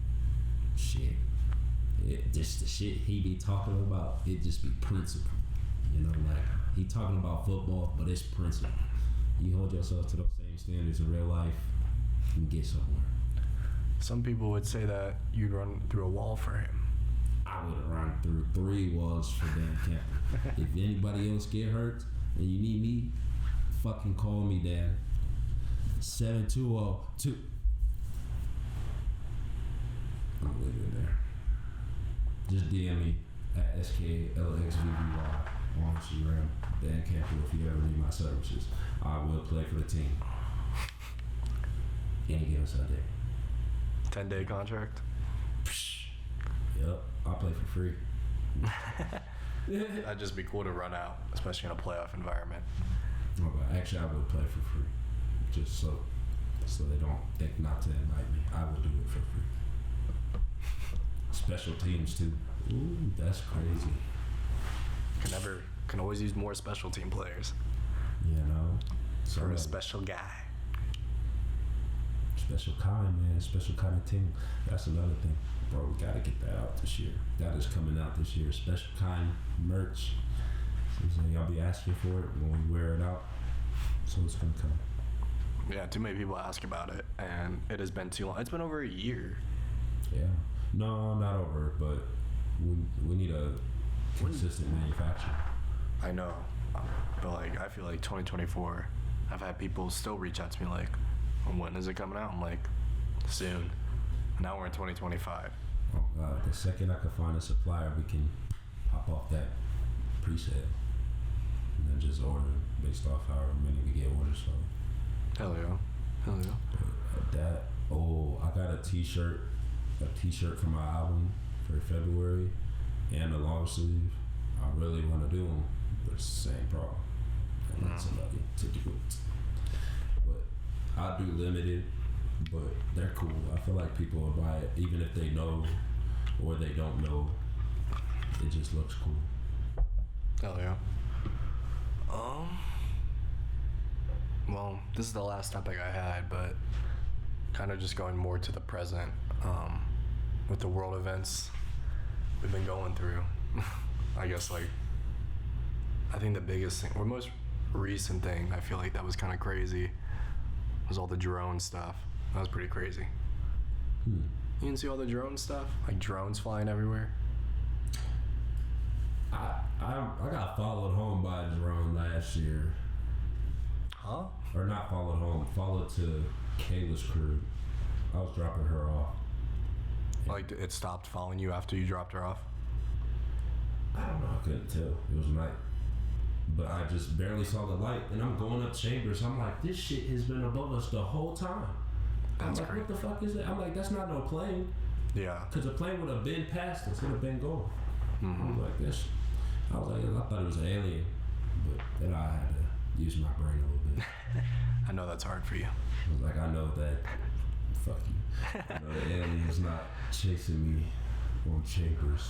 shit, it just the shit he be talking about, it just be principle. You know, like he talking about football, but it's principle. You hold yourself to those same standards in real life, you can get somewhere. Some people would say that you'd run through a wall for him. I would have run through 3 walls for Dan Campbell. If anybody else get hurt and you need me, fucking call me, Dan. 7202. I'm living there. Just DM me at SKLXVVY on Instagram. Dan Campbell, if you ever need my services. I will play for the team. Any given Sunday. 10-day contract? Yep, I'll play for free. That'd just be cool to run out, especially in a playoff environment. Oh, but actually, I would play for free, just so they don't think not to invite me. I will do it for free. Special teams too. Ooh, that's crazy. Can always use more special team players. You know, For a special guy. Special kind, man. Special kind of team. That's another thing. Bro, we gotta get that out this year. That is coming out this year. Special kind merch. So y'all be asking for it when we wear it out. So it's gonna come. Yeah, too many people ask about it, and it has been too long. It's been over a year. Yeah. No, not over, but we need a consistent manufacturer. I know, but like I feel like 2024, I've had people still reach out to me like, when is it coming out? I'm like, soon. Now we're in 2025. Oh God, the second I can find a supplier, we can pop off that preset and then just order based off however many we get orders from. Hell yeah. But I got a t-shirt for my album for February and a long sleeve. I really want to do them, but it's the same problem. I need somebody to do it. But I do limited, but they're cool. I feel like people will buy it even if they know or they don't know. It just looks cool. Hell yeah. Well, this is the last topic I had, but kind of just going more to the present with the world events we've been going through. I guess like I think the biggest thing, or most recent thing, I feel like that was kind of crazy, was all the drone stuff. That was pretty crazy. You didn't see all the drone stuff? Like drones flying everywhere? I got followed home by a drone last year. Huh? Or not followed home, followed to Kayla's crib. I was dropping her off. Like it stopped following you after you dropped her off? I don't know, I couldn't tell. It was night. But I just barely saw the light, and I'm going up chambers. I'm like, this shit has been above us the whole time. That's I'm like, crazy. what the fuck is that? I'm like, that's not no plane. Yeah. Because the plane would have been past us. It would have been going. Mm-hmm. I was like, this. I was like, I thought it was an alien. But then I had to use my brain a little bit. I know that's hard for you. I was like, I know that. Fuck you. I know the alien is not chasing me on chambers.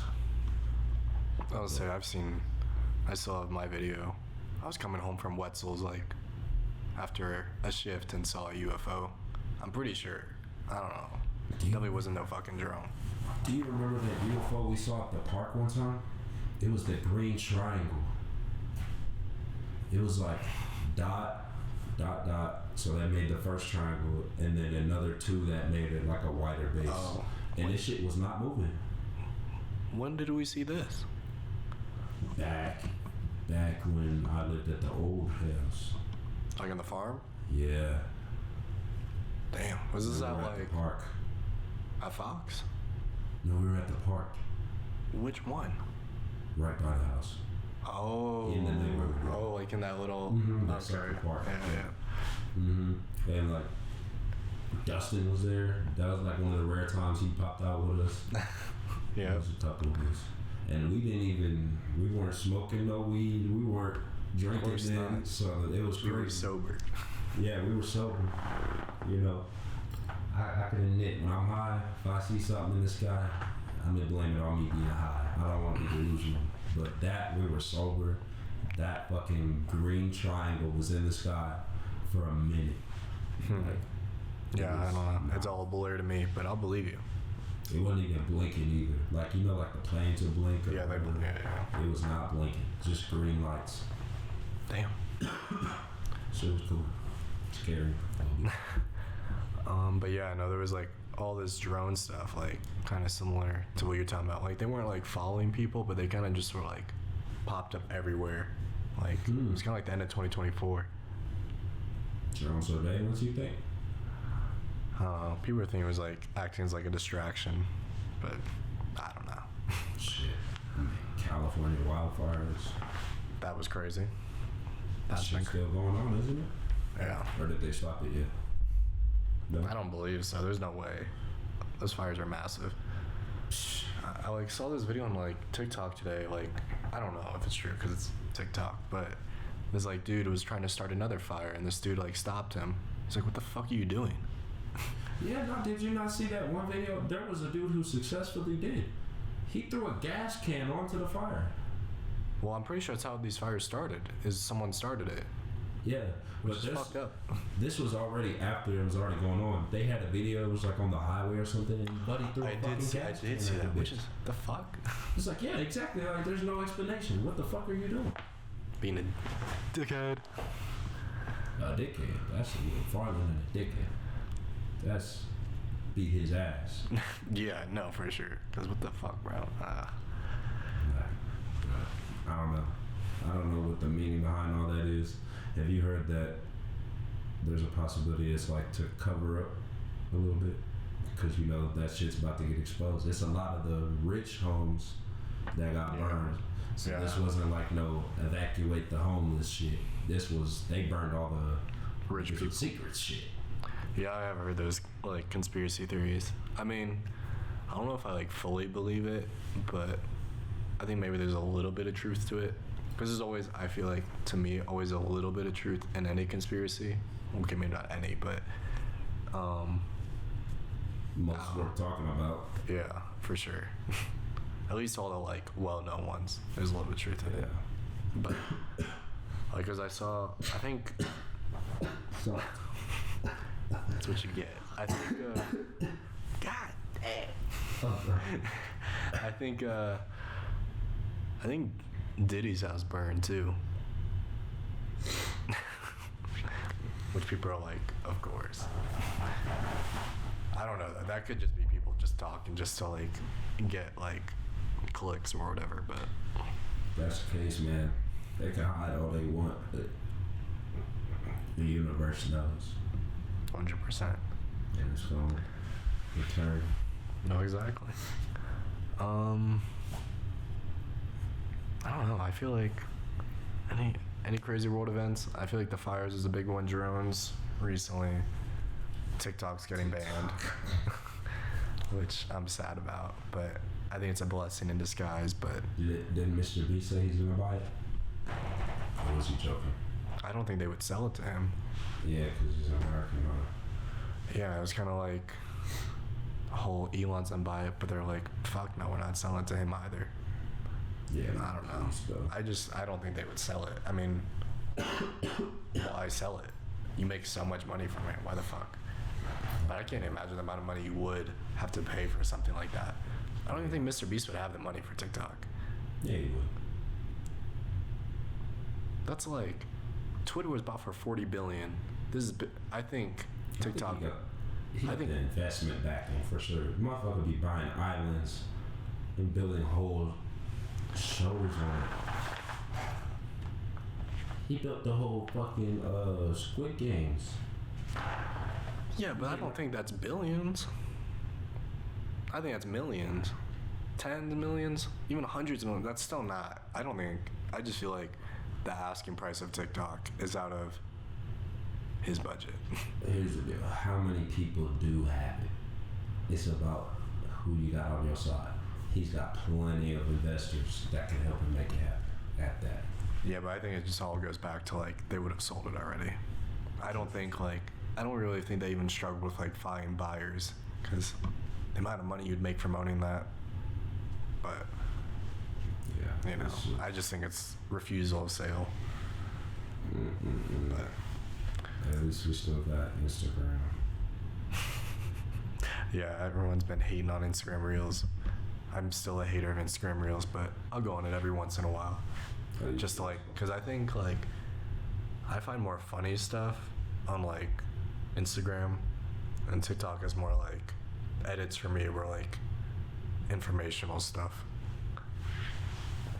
I would say I still have my video. I was coming home from Wetzel's like after a shift and saw a UFO. I'm pretty sure. I don't know. Definitely wasn't no fucking drone. Do you remember that UFO we saw at the park one time? It was the green triangle. It was like dot, dot, dot. So that made the first triangle, and then another two that made it like a wider base. Oh. And this shit was not moving. When did we see this? Back when I lived at the old house. Like on the farm? Yeah. Damn. Was this We at were like the park? at Fox? No, we were at the park, Which one? right by the house. Oh. In the neighborhood. Oh, like in that little. That circle park. Yeah. And like Dustin was there. That was like one of the rare times he popped out with us. Yeah. It was a couple of us. And we weren't smoking no weed. We weren't drinking course then. not. So it was We crazy. were sober. Yeah, we were sober. You know, I can admit when I'm high, if I see something in the sky, I'm gonna blame it on me being high. I don't want to be delusional. But that, we were sober. That fucking green triangle was in the sky for a minute. Like, Yeah, I don't know. It's all a blur to me, but I'll believe you. it wasn't even blinking either. Like, you know, like the planes would blink. Yeah, they blink. Yeah. It was not blinking. Just green lights. Damn. Shit was cool. Scary. But yeah, no, there was like all this drone stuff, like kind of similar to what you're talking about. Like they weren't like following people, but they kind of just were like popped up everywhere. Like it was kind of like the end of 2024. Drone surveillance, you think? People were thinking it was like acting as like a distraction, but I don't know. Shit. California wildfires. That was crazy. That's been Shit's still going on, isn't it? Yeah. Or did they stop it yet? No. I don't believe so. There's no way. Those fires are massive. I like saw this video on like TikTok today. Like I don't know if it's true because it's TikTok, but this like dude was trying to start another fire, and this dude like stopped him. He's like, "What the fuck are you doing?" Yeah, no, did you not see that one video? There was a dude who successfully did. He threw a gas can onto the fire. Well, I'm pretty sure that's how these fires started. Is someone started it, Yeah, which but is fucked up. this was already after it was already going on. They had a video. It was like on the highway or something. And Buddy threw a fucking gas can at the Which bitch. is the fuck? It's like, yeah, exactly. Like, there's no explanation. What the fuck are you doing? Being a dickhead. A dickhead. That's a little farther than a dickhead. That's beat his ass. Yeah, no, for sure. Cause what the fuck, bro? I don't know. I don't know what the meaning behind all that is. Have you heard that there's a possibility it's like to cover up a little bit? Because, you know, that shit's about to get exposed. It's a lot of the rich homes that got burned. So this wasn't like no evacuate the homeless shit. This was, they burned all the Rich people. secret shit. Yeah, I have heard those like conspiracy theories. I mean, I don't know if I like fully believe it, but I think maybe there's a little bit of truth to it. Because there's always, I feel like, to me, always a little bit of truth in any conspiracy. Okay, maybe not any, but Most worth talking about. yeah, for sure. At least all the like well-known ones. There's a little bit of truth in it. But like, cause I saw, I think So, that's what you get. I think, God damn. I think I think Diddy's house burned too. Which people are like, of course. I don't know. That could just be people just talking just to like get like clicks or whatever. But That's the case, man. They can hide all they want, but the universe knows, 100%. and it's going to return. No, exactly. I don't know. I feel like any crazy world events. I feel like the fires is a big one. Drones recently. TikTok's getting banned, which I'm sad about. But I think it's a blessing in disguise. But Didn't Mr. B say he's going to buy it? Or was he joking? I don't think they would sell it to him. Yeah, because he's American, huh? Yeah, it was kind of like the whole Elon's gonna buy it, but they're like, fuck no, we're not selling it to him either. Yeah, I don't know. I don't think they would sell it. I mean, why sell it? You make so much money from it. Why the fuck? But I can't imagine the amount of money you would have to pay for something like that. I don't even think Mr. Beast would have the money for TikTok. Yeah, he would. That's like, Twitter was bought for $40 billion. I think TikTok. He got the investment backing for sure. Motherfucker be buying islands and building whole shows on it. He built the whole fucking Squid Games. Yeah, but I don't think that's billions. I think that's millions. Tens of millions, even hundreds of millions. That's still not. I just feel like the asking price of TikTok is out of his budget. Here's the deal. How many people do have it? It's about who you got on your side. He's got plenty of investors that can help him make it happen at that. Yeah, but I think it just all goes back to like they would have sold it already. I don't really think they even struggle with like finding buyers because the amount of money you'd make from owning that. But yeah, you know, I just think it's refusal of sale. But at least we still got Instagram. yeah, everyone's been hating on Instagram Reels. I'm still a hater of Instagram Reels, but I'll go on it every once in a while. Just to like, because I think like, I find more funny stuff on like Instagram, and TikTok is more like edits for me were like informational stuff.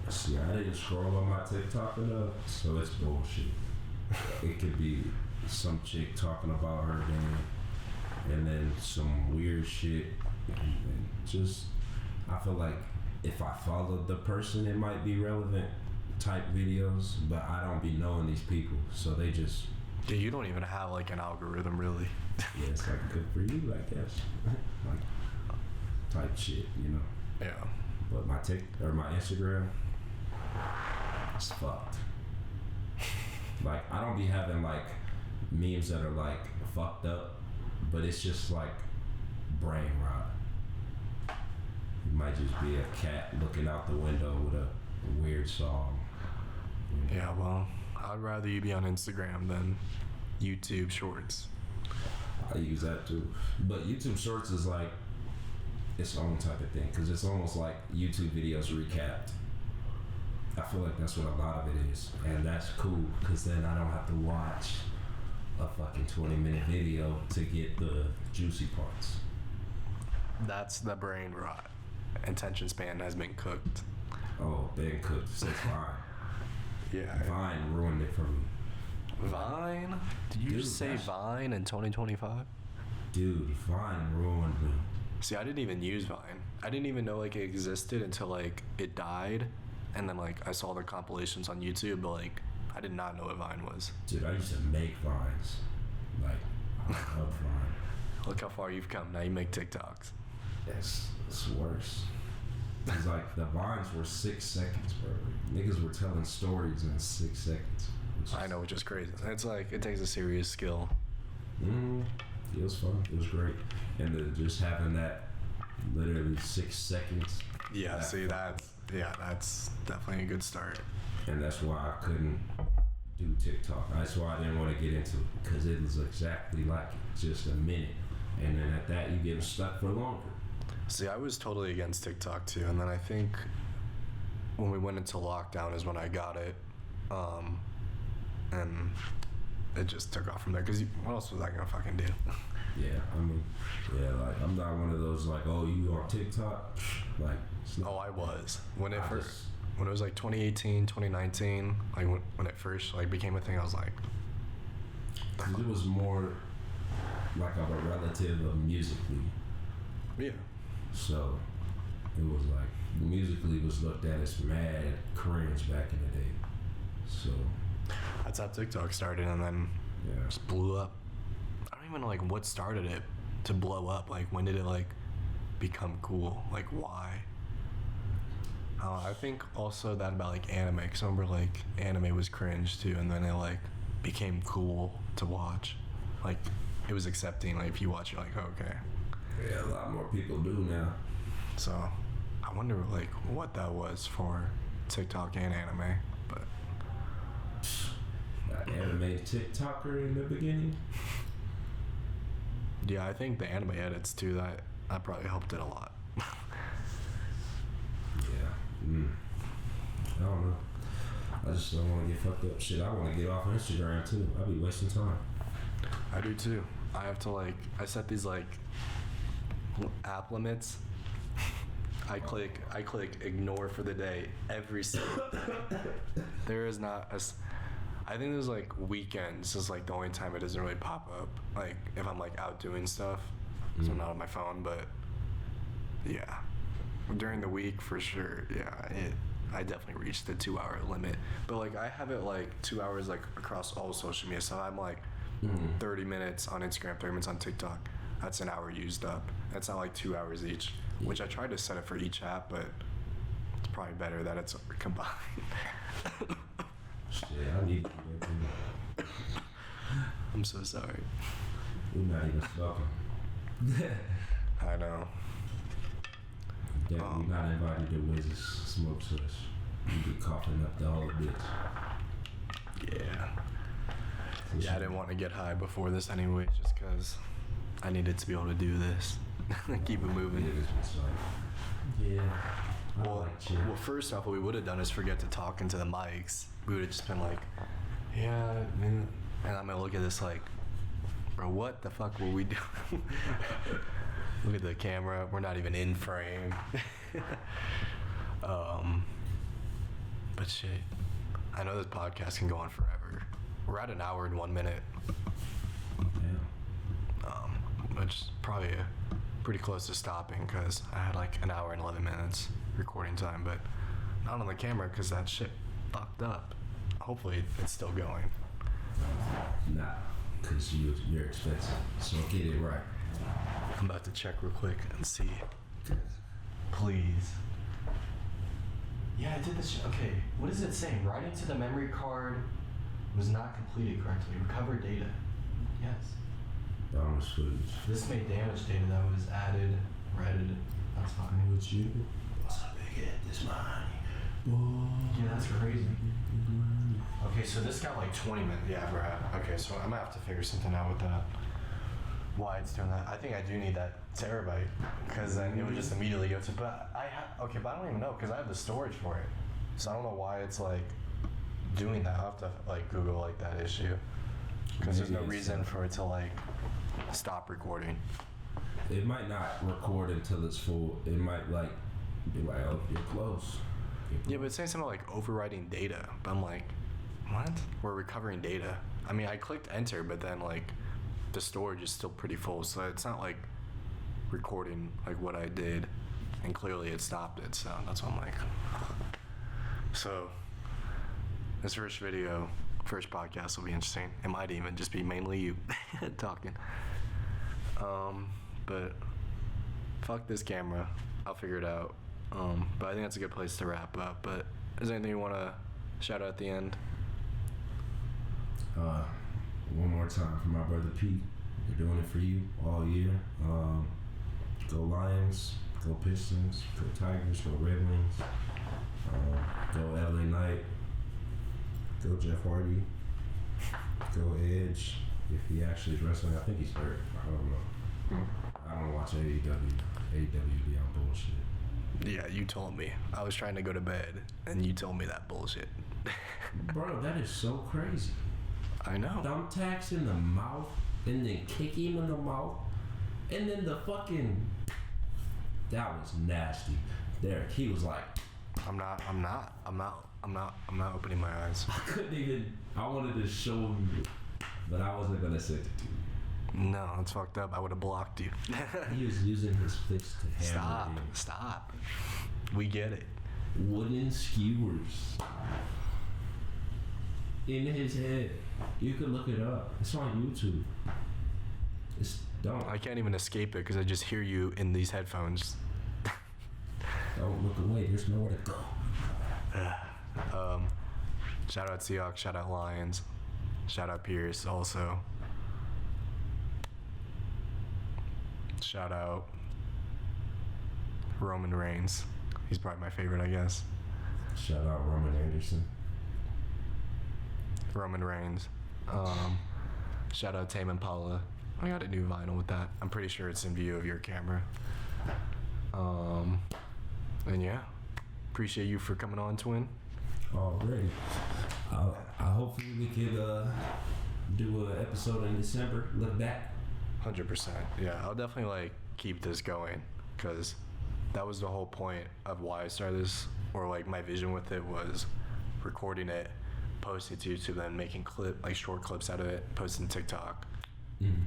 See, I didn't scroll on my TikTok enough, so it's bullshit. It could be some chick talking about her game, and then some weird shit, and just, I feel like if I followed the person, it might be relevant type videos, but I don't be knowing these people, so they just... Yeah, you don't even have like an algorithm really. Yeah, it's like good for you, I guess. Like, type shit, you know? Yeah. But my Instagram, it's fucked. Like, I don't be having like memes that are like fucked up, but it's just like brain rot. It might just be a cat looking out the window with a weird song. Yeah, well, I'd rather you be on Instagram than YouTube Shorts. I use that too. But YouTube Shorts is like its own type of thing, because it's almost like YouTube videos recapped. I feel like that's what a lot of it is. And that's cool, because then I don't have to watch a fucking 20-minute video to get the juicy parts. That's the brain rot. Attention span has been cooked. Oh, been cooked since Vine. Yeah. Vine ruined it for me. Vine? Did you just say Vine in 2025? Dude, Vine ruined me. See, I didn't even use Vine. I didn't even know like it existed until like it died, and then like I saw the compilations on YouTube, but like I did not know what Vine was. Dude, I used to make Vines. Like, I love Vine. Look how far you've come. Now you make TikToks. It's worse. It's like the Vines were 6 seconds, bro. Niggas were telling stories in 6 seconds. I know, which is crazy. It's like it takes a serious skill. It was fun. It was great. And just having that literally 6 seconds. Yeah, see, that's definitely a good start. And that's why I couldn't do TikTok. That's why I didn't want to get into it, because it was exactly like it, just a minute. And then at that, you get stuck for longer. See, I was totally against TikTok too, and then I think when we went into lockdown is when I got it, and it just took off from there. Cause what else was I gonna fucking do? Yeah, I mean, yeah, like I'm not one of those like, oh, you on TikTok, like. Oh, I was when it was like 2018, 2019, like when it first like became a thing. I was like, cause it was more like of a relative of Musically. yeah. So it was like Musically was looked at as mad cringe back in the day. So That's how TikTok started, and then yeah, just blew up. I don't even know like what started it to blow up. Like when did it like become cool? Like why? I think also that about like anime, because I remember like anime was cringe too, and then it like became cool to watch. Like it was accepting. Like if you watch, you're like, oh, okay. yeah, a lot more people do now. So I wonder like what that was for TikTok and anime, but Anime TikToker in the beginning. yeah, I think the anime edits too. That probably helped it a lot. Yeah. I don't know. I just don't want to get fucked up. Shit, I want to get off Instagram too. I'll be wasting time. I do too. I have to like, I set these like app limits. I click ignore for the day every single day. There is not a, I think there's like weekends is like the only time it doesn't really pop up. Like if I'm like out doing stuff, so I'm not on my phone, but yeah. During the week for sure, yeah, I definitely reached the 2-hour limit. But like I have it like 2 hours like across all social media. So I'm like 30 minutes on Instagram, 30 minutes on TikTok. That's an hour used up. That's not like 2 hours each, which I tried to set it for each app, but it's probably better that it's combined. Shit, I need to get into I'm so sorry. We're not even smoking. I know. Definitely not invited to Wiz's smoke sesh. You be coughing up the whole bitch. Yeah. Yeah, I didn't want to get high before this anyway, just because I needed to be able to do this. Keep it moving. Yeah. Well, first off, what we would have done is forget to talk into the mics. We would have just been like, yeah, man. And I'm going to look at this like, bro, what the fuck were we doing? Look at the camera. We're not even in frame. But shit, I know this podcast can go on forever. We're at an hour and 1 minute. Yeah. Which is probably pretty close to stopping because I had like an hour and 11 minutes recording time, but not on the camera because that shit fucked up. Hopefully it's still going. Nah, because you're expensive. So get it right. I'm about to check real quick and see. Please. Yeah, I did this. Okay, what is it saying? Writing to the memory card was not completed correctly. Recover data. Yes. Download footage. This may damage data that was added, read. That's fine. With you? What's up, big head? This mine. Yeah, that's crazy. Okay, so this got like 20 minutes. Yeah, bro. Okay, so I'm gonna have to figure something out with that. Why it's doing that? I think I do need that terabyte because then it would just immediately go to. But but I don't even know because I have the storage for it, so I don't know why it's like doing that. I'll have to like Google like that issue because there's no reason for it to like stop recording. It might not record until it's full. It might like be like, oh, you're close. Yeah, but it's saying something like overwriting data. But I'm like, what? We're recovering data. I mean, I clicked enter, but then like the storage is still pretty full, so it's not like recording like what I did, and clearly it stopped it. So that's what I'm like. So this first podcast will be interesting. It might even just be mainly you talking. But fuck this camera. I'll figure it out. But I think that's a good place to wrap up. But is there anything you want to shout out at the end? One more time for my brother Pete. We're doing it for you all year. Go Lions, go Pistons, go Tigers, go Red Wings, go LA Knight, go Jeff Hardy, go Edge. If he actually is wrestling, I think he's hurt. I don't know. I don't watch AEW. AEW be on bullshit. Yeah, you told me. I was trying to go to bed, and you told me that bullshit. Bro, that is so crazy. I know. Thumbtacks in the mouth, and then kick him in the mouth, and then the fucking... That was nasty. Derek, he was like... I'm not opening my eyes. I couldn't even... I wanted to show you, but I wasn't gonna send it to you. No, it's fucked up. I would have blocked you. He was using his fist to hammer him. Stop. We get it. Wooden skewers in his head. You can look it up. It's on YouTube. It's dumb. I can't even escape it because I just hear you in these headphones. Don't look away. There's nowhere to go. Shout out Seahawks. Shout out Lions. Shout out Pierce also. Shout out Roman Reigns. He's probably my favorite, I guess. Shout out Roman Anderson. Roman Reigns. Shout out Tame Impala. I got a new vinyl with that. I'm pretty sure it's in view of your camera. And yeah, appreciate you for coming on, Twin. Already. I hopefully we could do an episode in December. Look back. 100%. Yeah, I'll definitely like keep this going because that was the whole point of why I started this, or like my vision with it was recording it, posting to YouTube, then making short clips out of it, posting TikTok, and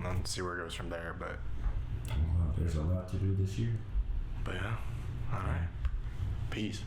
then see where it goes from there. But there's a lot to do this year. yeah, all right, peace.